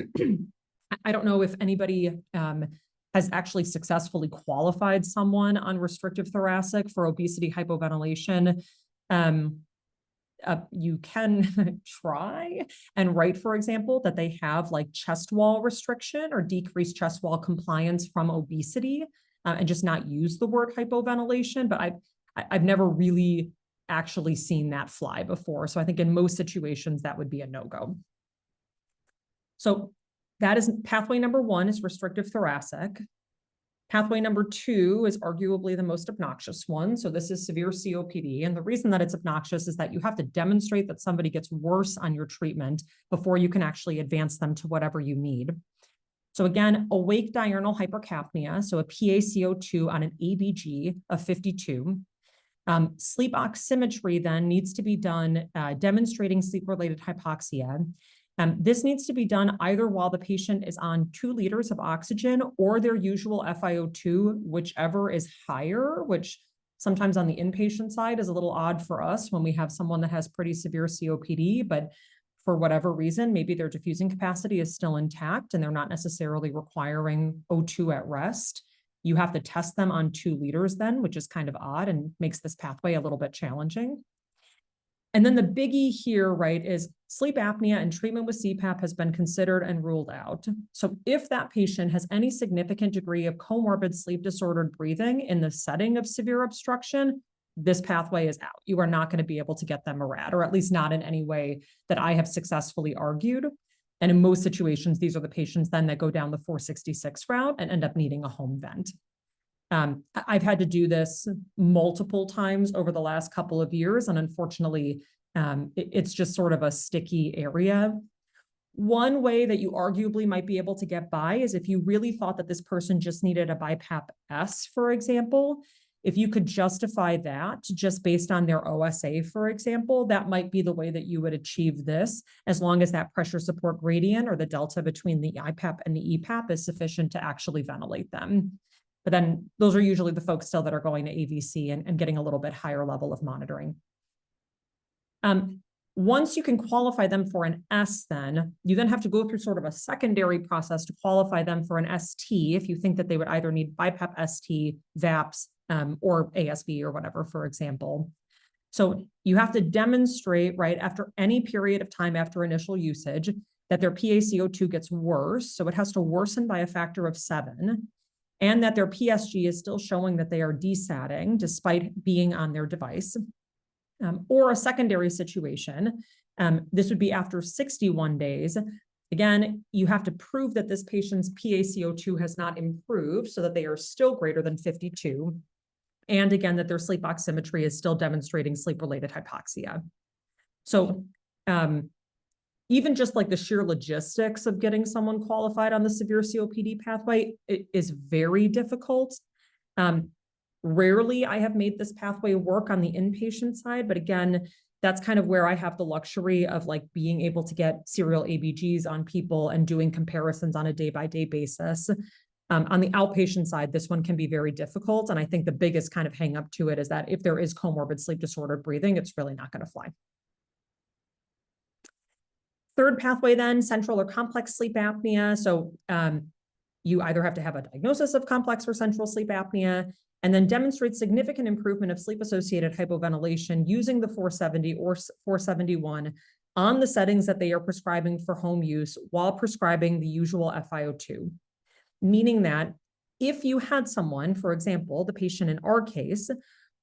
I don't know if anybody has actually successfully qualified someone on restrictive thoracic for obesity hypoventilation. You can try and write, for example, that they have like chest wall restriction or decreased chest wall compliance from obesity, and just not use the word hypoventilation, but I've never really actually seen that fly before. So I think in most situations that would be a no-go. So that is pathway number 1 is restrictive thoracic. Pathway number 2 is arguably the most obnoxious one. So this is severe COPD. And the reason that it's obnoxious is that you have to demonstrate that somebody gets worse on your treatment before you can actually advance them to whatever you need. So again, awake diurnal hypercapnia, so a PaCO2 on an ABG of 52. Sleep oximetry then needs to be done demonstrating sleep-related hypoxia. This needs to be done either while the patient is on 2 liters of oxygen or their usual FiO2, whichever is higher, which sometimes on the inpatient side is a little odd for us when we have someone that has pretty severe COPD, but for whatever reason, maybe their diffusing capacity is still intact and they're not necessarily requiring O2 at rest. You have to test them on 2 liters then, which is kind of odd and makes this pathway a little bit challenging. And then the biggie here, right, is sleep apnea and treatment with CPAP has been considered and ruled out. So if that patient has any significant degree of comorbid sleep disordered breathing in the setting of severe obstruction, this pathway is out. You are not going to be able to get them a RAD, or at least not in any way that I have successfully argued. And in most situations, these are the patients then that go down the 466 route and end up needing a home vent. I've had to do this multiple times over the last couple of years, and unfortunately, it's just sort of a sticky area. One way that you arguably might be able to get by is if you really thought that this person just needed a BiPAP S, for example. If you could justify that just based on their OSA, for example, that might be the way that you would achieve this, as long as that pressure support gradient or the delta between the IPAP and the EPAP is sufficient to actually ventilate them. But then those are usually the folks still that are going to AVC and getting a little bit higher level of monitoring. Once you can qualify them for an S, then you then have to go through sort of a secondary process to qualify them for an ST if you think that they would either need BiPAP ST, VAPS, or ASV or whatever, for example. So you have to demonstrate, right, after any period of time after initial usage, that their PaCO2 gets worse. So it has to worsen by a factor of 7, and that their PSG is still showing that they are desatting despite being on their device. Or a secondary situation, this would be after 61 days. Again, you have to prove that this patient's PaCO2 has not improved so that they are still greater than 52. And again, that their sleep oximetry is still demonstrating sleep-related hypoxia. So even just like the sheer logistics of getting someone qualified on the severe COPD pathway, it is very difficult. Rarely I have made this pathway work on the inpatient side, but again, that's kind of where I have the luxury of like being able to get serial ABGs on people and doing comparisons on a day-by-day basis. On the outpatient side, this one can be very difficult. And I think the biggest kind of hang up to it is that if there is comorbid sleep disordered breathing, it's really not going to fly. Third pathway then, central or complex sleep apnea. So you either have to have a diagnosis of complex or central sleep apnea, and then demonstrate significant improvement of sleep-associated hypoventilation using the 470 or 471 on the settings that they are prescribing for home use while prescribing the usual FiO2. Meaning that if you had someone, for example, the patient in our case,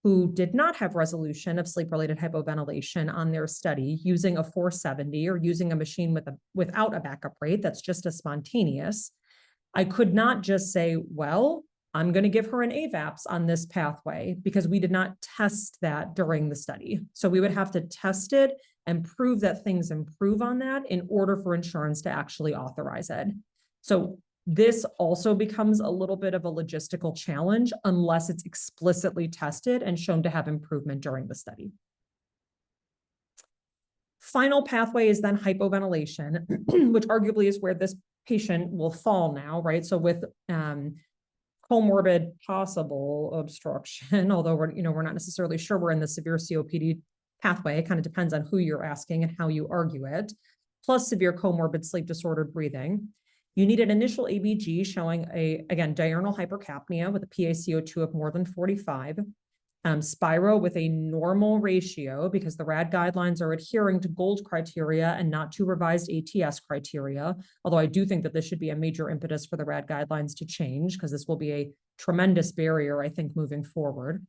who did not have resolution of sleep-related hypoventilation on their study using a 470 or using a machine without a backup rate that's just a spontaneous, I could not just say, well, I'm going to give her an AVAPS on this pathway because we did not test that during the study. So we would have to test it and prove that things improve on that in order for insurance to actually authorize it. So this also becomes a little bit of a logistical challenge unless it's explicitly tested and shown to have improvement during the study. Final pathway is then hypoventilation, which arguably is where this patient will fall now, right? So with comorbid possible obstruction, although we're not necessarily sure we're in the severe COPD pathway, it kind of depends on who you're asking and how you argue it, plus severe comorbid sleep disordered breathing. You need an initial ABG showing again, diurnal hypercapnia with a PaCO2 of more than 45, Spiro with a normal ratio because the RAD guidelines are adhering to GOLD criteria and not to revised ATS criteria. Although I do think that this should be a major impetus for the RAD guidelines to change because this will be a tremendous barrier, I think, moving forward.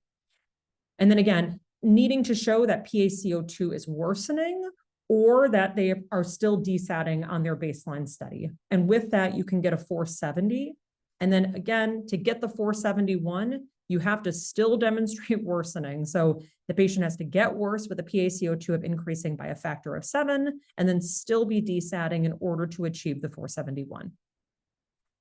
And then again, needing to show that PaCO2 is worsening or that they are still desatting on their baseline study. And with that, you can get a 470. And then again, to get the 471, you have to still demonstrate worsening. So the patient has to get worse with a PaCO2 of increasing by a factor of 7, and then still be desatting in order to achieve the 471.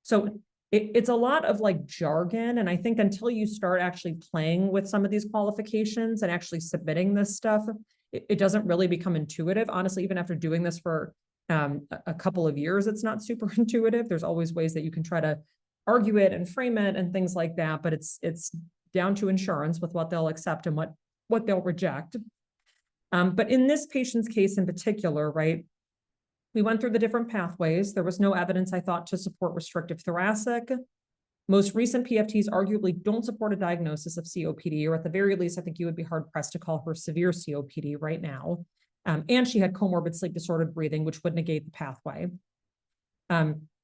So it's a lot of like jargon. And I think until you start actually playing with some of these qualifications and actually submitting this stuff, it doesn't really become intuitive. Honestly, even after doing this for a couple of years, it's not super intuitive. There's always ways that you can try to argue it and frame it and things like that, but it's down to insurance with what they'll accept and what they'll reject. But in this patient's case in particular, right, we went through the different pathways. There was no evidence, I thought, to support restrictive thoracic. Most recent PFTs arguably don't support a diagnosis of COPD, or at the very least, I think you would be hard-pressed to call her severe COPD right now. And she had comorbid sleep disordered breathing, which would negate the pathway.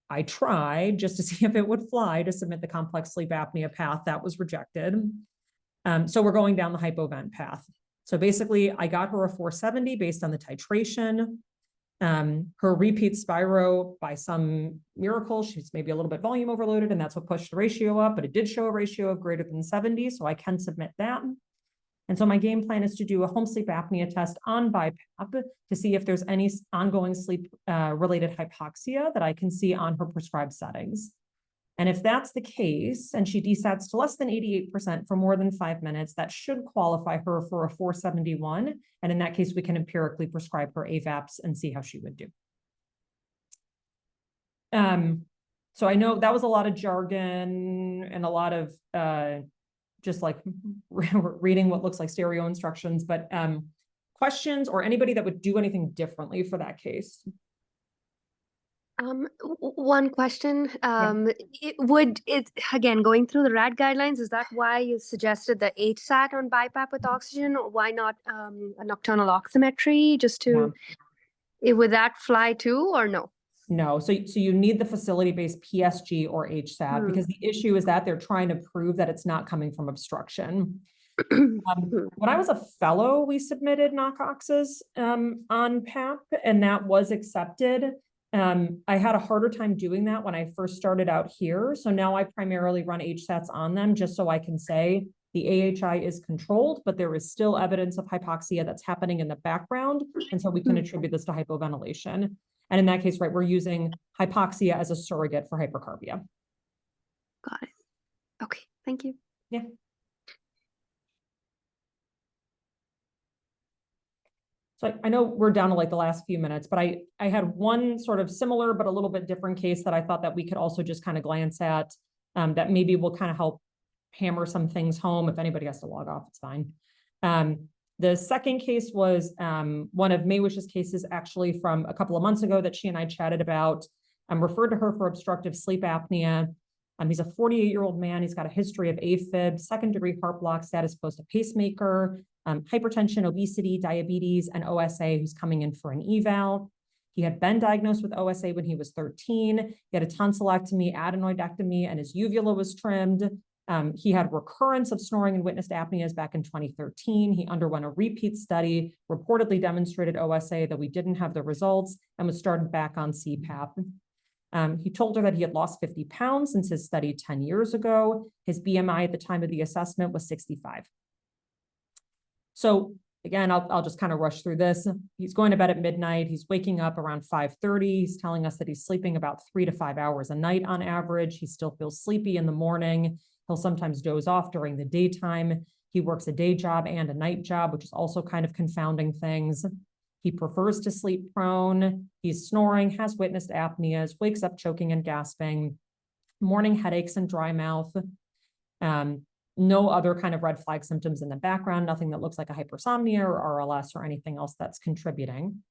I tried just to see if it would fly to submit the complex sleep apnea path. That was rejected. So we're going down the hypovent path. So basically, I got her a 470 based on the titration. Her repeat Spiro, by some miracle, she's maybe a little bit volume overloaded, and that's what pushed the ratio up, but it did show a ratio of greater than 70, so I can submit that. And so my game plan is to do a home sleep apnea test on BiPAP to see if there's any ongoing sleep related hypoxia that I can see on her prescribed settings. And if that's the case, and she desats to less than 88% for more than 5 minutes, that should qualify her for a 471. And in that case, we can empirically prescribe her AVAPS and see how she would do. So I know that was a lot of jargon and a lot of just like reading what looks like stereo instructions, but questions or anybody that would do anything differently for that case? One question. Again, going through the RAD guidelines, is that why you suggested the HSAT on BiPAP with oxygen? Why not a nocturnal oximetry just to, would that fly too or no? No, so you need the facility-based PSG or HSAT because the issue is that they're trying to prove that it's not coming from obstruction. When I was a fellow, we submitted knock oxes on PAP, and that was accepted. I had a harder time doing that when I first started out here. So now I primarily run HSATs on them just so I can say the AHI is controlled, but there is still evidence of hypoxia that's happening in the background. And so we can attribute this to hypoventilation. And in that case, right, we're using hypoxia as a surrogate for hypercarbia. Got it. Okay, thank you. Yeah. So I know we're down to like the last few minutes, but I had one sort of similar but a little bit different case that I thought that we could also just kind of glance at that maybe will kind of help hammer some things home. If anybody has to log off, it's fine. The second case was one of Maywish's cases actually from a couple of months ago that she and I chatted about. Referred to her for obstructive sleep apnea. He's a 48-year-old man. He's got a history of AFib, second-degree heart block status post a pacemaker, hypertension, obesity, diabetes, and OSA, who's coming in for an eval. He had been diagnosed with OSA when he was 13. He had a tonsillectomy, adenoidectomy, and his uvula was trimmed. He had recurrence of snoring and witnessed apneas back in 2013. He underwent a repeat study, reportedly demonstrated OSA, though we didn't have the results, and was started back on CPAP. He told her that he had lost 50 pounds since his study 10 years ago. His BMI at the time of the assessment was 65. So again, I'll just kind of rush through this. He's going to bed at midnight. He's waking up around 5:30. He's telling us that he's sleeping about 3 to 5 hours a night on average. He still feels sleepy in the morning. He'll sometimes doze off during the daytime. He works a day job and a night job, which is also kind of confounding things. He prefers to sleep prone. He's snoring, has witnessed apneas, wakes up choking and gasping, morning headaches and dry mouth. No other kind of red flag symptoms in the background, nothing that looks like a hypersomnia or RLS or anything else that's contributing.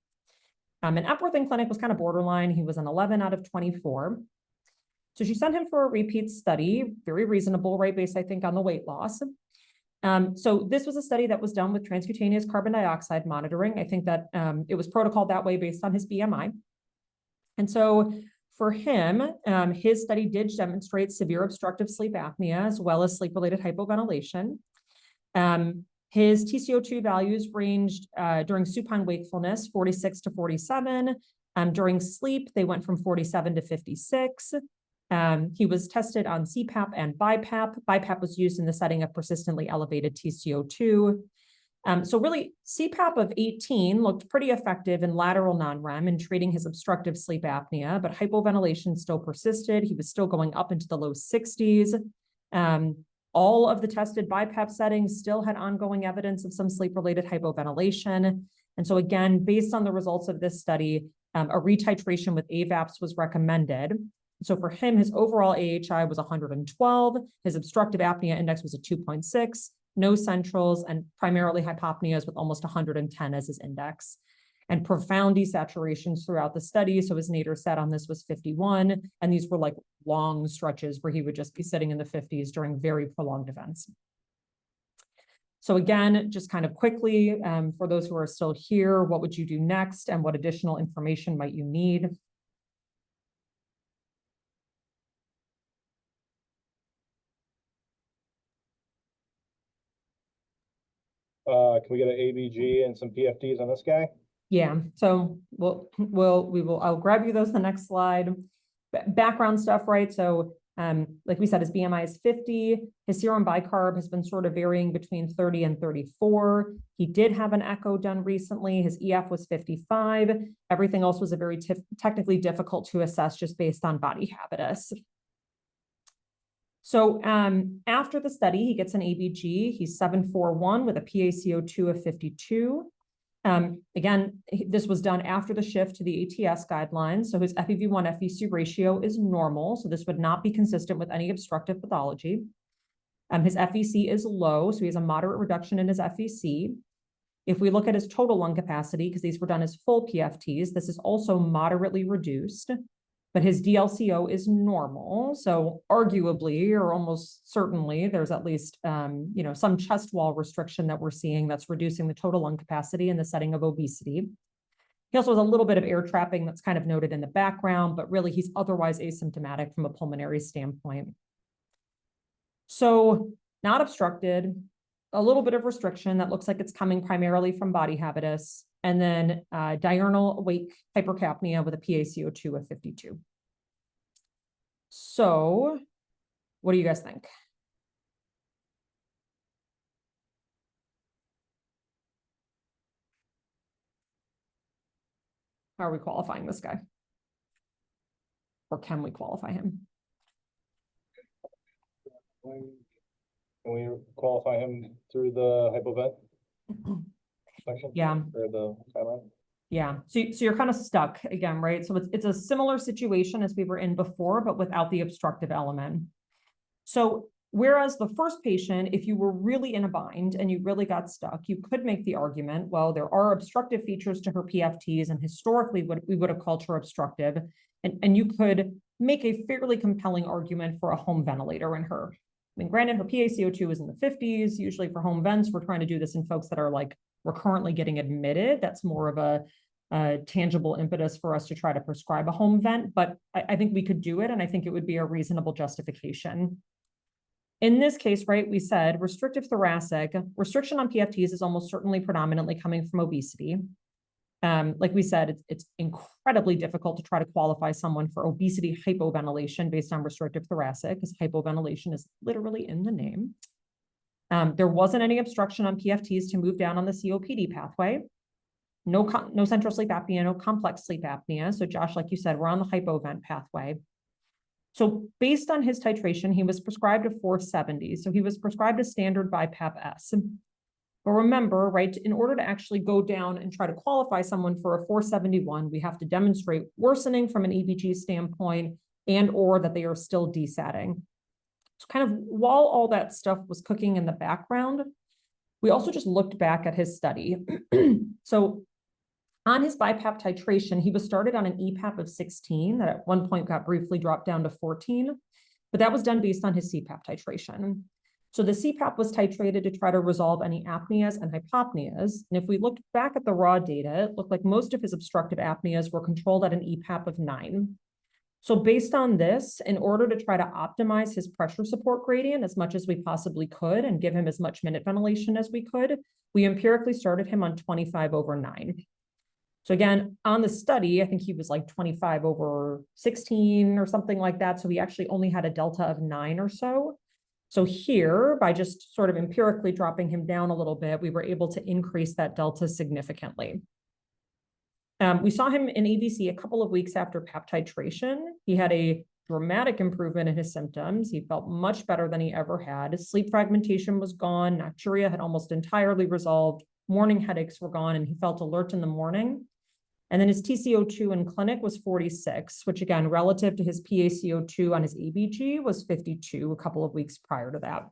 And Epworth in clinic was kind of borderline. He was an 11 out of 24. So she sent him for a repeat study, very reasonable, right, based, I think, on the weight loss. So this was a study that was done with transcutaneous carbon dioxide monitoring. I think that it was protocoled that way based on his BMI. And so for him, his study did demonstrate severe obstructive sleep apnea as well as sleep-related hypoventilation. His TCO2 values ranged during supine wakefulness, 46 to 47. During sleep, they went from 47 to 56. He was tested on CPAP and BiPAP. BiPAP was used in the setting of persistently elevated TCO2. So really, CPAP of 18 looked pretty effective in lateral non-REM in treating his obstructive sleep apnea, but hypoventilation still persisted. He was still going up into the low 60s. All of the tested BiPAP settings still had ongoing evidence of some sleep-related hypoventilation. And so again, based on the results of this study, a retitration with AVAPs was recommended. So for him, his overall AHI was 112. His obstructive apnea index was a 2.6, no centrals, and primarily hypopneas with almost 110 as his index. And profound desaturations throughout the study. So his nadir sat on this was 51. And these were like long stretches where he would just be sitting in the 50s during very prolonged events. So again, just kind of quickly, for those who are still here, what would you do next and what additional information might you need? Can we get an ABG and some PFDs on this guy? Yeah, so I'll grab you those the next slide. Background stuff, right? So like we said, his BMI is 50. His serum bicarb has been sort of varying between 30 and 34. He did have an echo done recently. His EF was 55. Everything else was a very technically difficult to assess just based on body habitus. So after the study, he gets an ABG. He's 741 with a PaCO2 of 52. Again, this was done after the shift to the ATS guidelines. So his FEV1 FVC ratio is normal. So this would not be consistent with any obstructive pathology. His FVC is low. So he has a moderate reduction in his FVC. If we look at his total lung capacity, because these were done as full PFTs, this is also moderately reduced. But his DLCO is normal. So arguably, or almost certainly, there's at least some chest wall restriction that we're seeing that's reducing the total lung capacity in the setting of obesity. He also has a little bit of air trapping that's kind of noted in the background, but really he's otherwise asymptomatic from a pulmonary standpoint. So not obstructed, a little bit of restriction that looks like it's coming primarily from body habitus. and then diurnal awake hypercapnia with a PaCO2 of 52. So what do you guys think? How are we qualifying this guy? Or can we qualify him? Can we qualify him through the hypovent section? Yeah. Or the guideline? Yeah, so you're kind of stuck again, right? So it's a similar situation as we were in before, but without the obstructive element. So whereas the first patient, if you were really in a bind and you really got stuck, you could make the argument, well, there are obstructive features to her PFTs, and historically what we would have called her obstructive, and you could make a fairly compelling argument for a home ventilator in her. I mean, granted, her PaCO2 is in the 50s. Usually for home vents, we're trying to do this in folks that are like, we're currently getting admitted. That's more of a tangible impetus for us to try to prescribe a home vent, but I think we could do it, and I think it would be a reasonable justification. In this case, right, we said restrictive thoracic, restriction on PFTs is almost certainly predominantly coming from obesity. Like we said, it's incredibly difficult to try to qualify someone for obesity hypoventilation based on restrictive thoracic, because hypoventilation is literally in the name. There wasn't any obstruction on PFTs to move down on the COPD pathway. No central sleep apnea, no complex sleep apnea. So Josh, like you said, we're on the hypovent pathway. So based on his titration, he was prescribed a 470. So he was prescribed a standard BiPAP-S. But remember, right, in order to actually go down and try to qualify someone for a 471, we have to demonstrate worsening from an EBG standpoint and or that they are still desatting. So kind of while all that stuff was cooking in the background, we also just looked back at his study. So on his BiPAP titration, he was started on an EPAP of 16 that at one point got briefly dropped down to 14, but that was done based on his CPAP titration. So the CPAP was titrated to try to resolve any apneas and hypopneas. And if we looked back at the raw data, it looked like most of his obstructive apneas were controlled at an EPAP of 9. So based on this, in order to try to optimize his pressure support gradient as much as we possibly could and give him as much minute ventilation as we could, we empirically started him on 25/9. So again, on the study, I think he was like 25/16 or something like that. So he actually only had a delta of 9 or so. So here, by just sort of empirically dropping him down a little bit, we were able to increase that delta significantly. We saw him in ABC a couple of weeks after PAP titration. He had a dramatic improvement in his symptoms. He felt much better than he ever had. His sleep fragmentation was gone. Nocturia had almost entirely resolved. Morning headaches were gone, and he felt alert in the morning. And then his TCO2 in clinic was 46, which again, relative to his PaCO2 on his EBG was 52 a couple of weeks prior to that.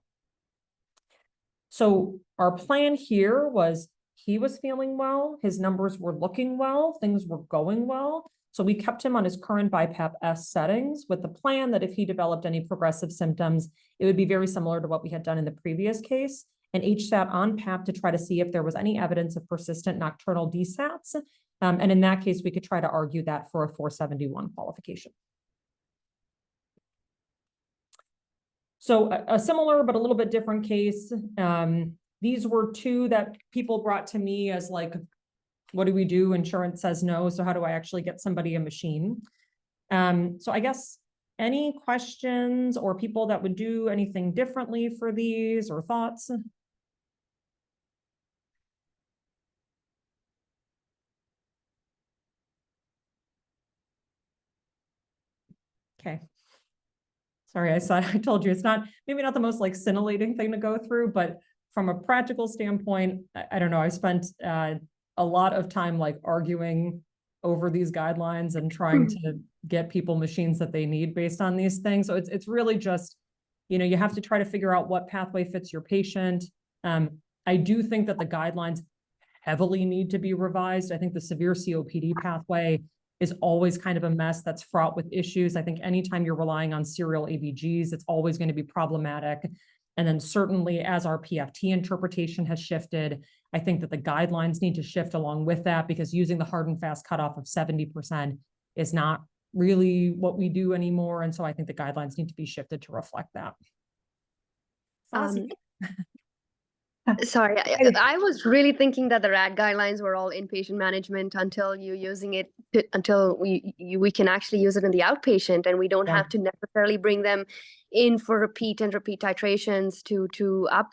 So our plan here was he was feeling well, his numbers were looking well, things were going well. So we kept him on his current BiPAP-S settings with the plan that if he developed any progressive symptoms, it would be very similar to what we had done in the previous case, and HSAT on PAP to try to see if there was any evidence of persistent nocturnal desats. And in that case, we could try to argue that for a 471 qualification. So a similar but a little bit different case. These were two that people brought to me as like, what do we do? Insurance says no. So how do I actually get somebody a machine? So I guess any questions or people that would do anything differently for these or thoughts? Okay. Sorry, I told you it's maybe not the most like scintillating thing to go through, but from a practical standpoint, I don't know, I spent a lot of time like arguing over these guidelines and trying to get people machines that they need based on these things. So it's really just, you have to try to figure out what pathway fits your patient. I do think that the guidelines heavily need to be revised. I think the severe COPD pathway is always kind of a mess that's fraught with issues. I think anytime you're relying on serial ABGs, it's always going to be problematic. And then certainly as our PFT interpretation has shifted, I think that the guidelines need to shift along with that, because using the hard and fast cutoff of 70% is not really what we do anymore. And so I think the guidelines need to be shifted to reflect that. Sorry, I was really thinking that the RAD guidelines were all inpatient management until you're using it, until we can actually use it in the outpatient, and we don't Yeah. have to necessarily bring them in for repeat titrations to up,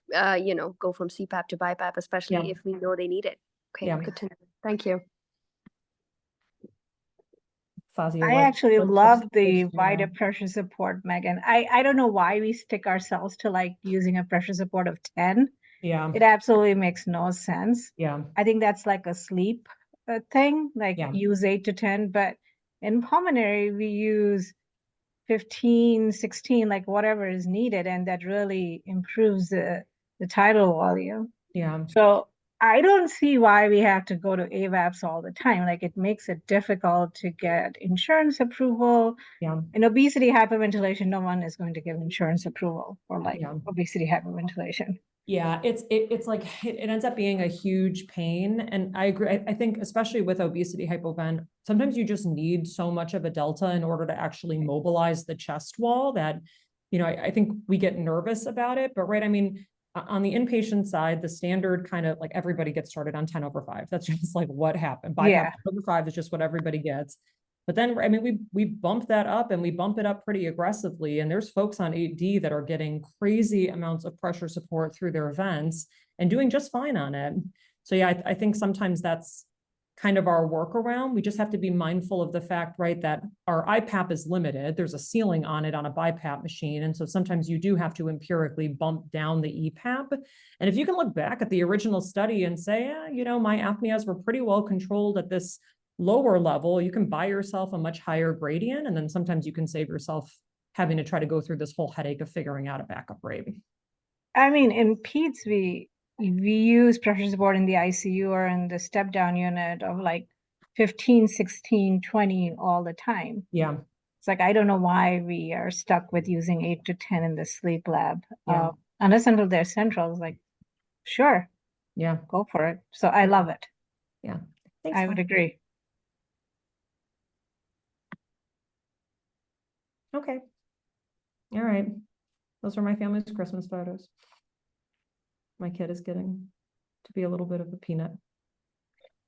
go from CPAP to BiPAP, especially Yeah. if we know they need it. Okay, Yeah. good to know. Thank you. Fazia, I what- actually what love tips the would you wider have? pressure support, Megan. I don't know why we stick ourselves to like using a pressure support of 10. Yeah, It absolutely makes no sense. yeah, I think that's like a sleep thing, like Yeah. use 8 to 10, but in pulmonary, we use 15, 16, like whatever is needed, and that really improves the tidal volume. yeah, So I don't see why we have to go to AVAPs all the time. Like it makes it difficult to get insurance approval. yeah, In obesity hyperventilation, no one is going to give insurance approval for like Yeah. obesity hyperventilation. yeah. It's like, it ends up being a huge pain. And I agree. I think especially with obesity hypoven, sometimes you just need so much of a delta in order to actually mobilize the chest wall that, I think we get nervous about it, but right. I mean, on the inpatient side, the standard kind of like everybody gets started on 10/5. That's just like what happened. BiPAP Yeah. 10/5 is just what everybody gets. But then, I mean, we bump that up and we bump it up pretty aggressively. And there's folks on 8D that are getting crazy amounts of pressure support through their events and doing just fine on it. So yeah, I think sometimes that's kind of our workaround. We just have to be mindful of the fact, right, that our IPAP is limited. There's a ceiling on it on a BiPAP machine. And so sometimes you do have to empirically bump down the EPAP. And if you can look back at the original study and say, my apneas were pretty well controlled at this lower level, you can buy yourself a much higher gradient. And then sometimes you can save yourself having to try to go through this whole headache of figuring out a backup rate. I mean, in peds, we use pressure support in the ICU or in the step down unit of like 15, 16, 20 all the time. Yeah. It's like, I don't know why we are stuck with using 8 to 10 in the sleep lab. Yeah. Unless until they're central, it's like, sure, Yeah. go for it. So I love it. Yeah. Thanks, I would agree. Okay. All right. Those are my family's Christmas photos. My kid is getting to be a little bit of a peanut.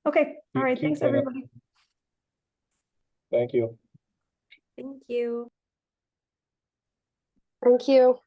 Okay. All right. Thanks, everybody. Thank you. Thank you. Thank you.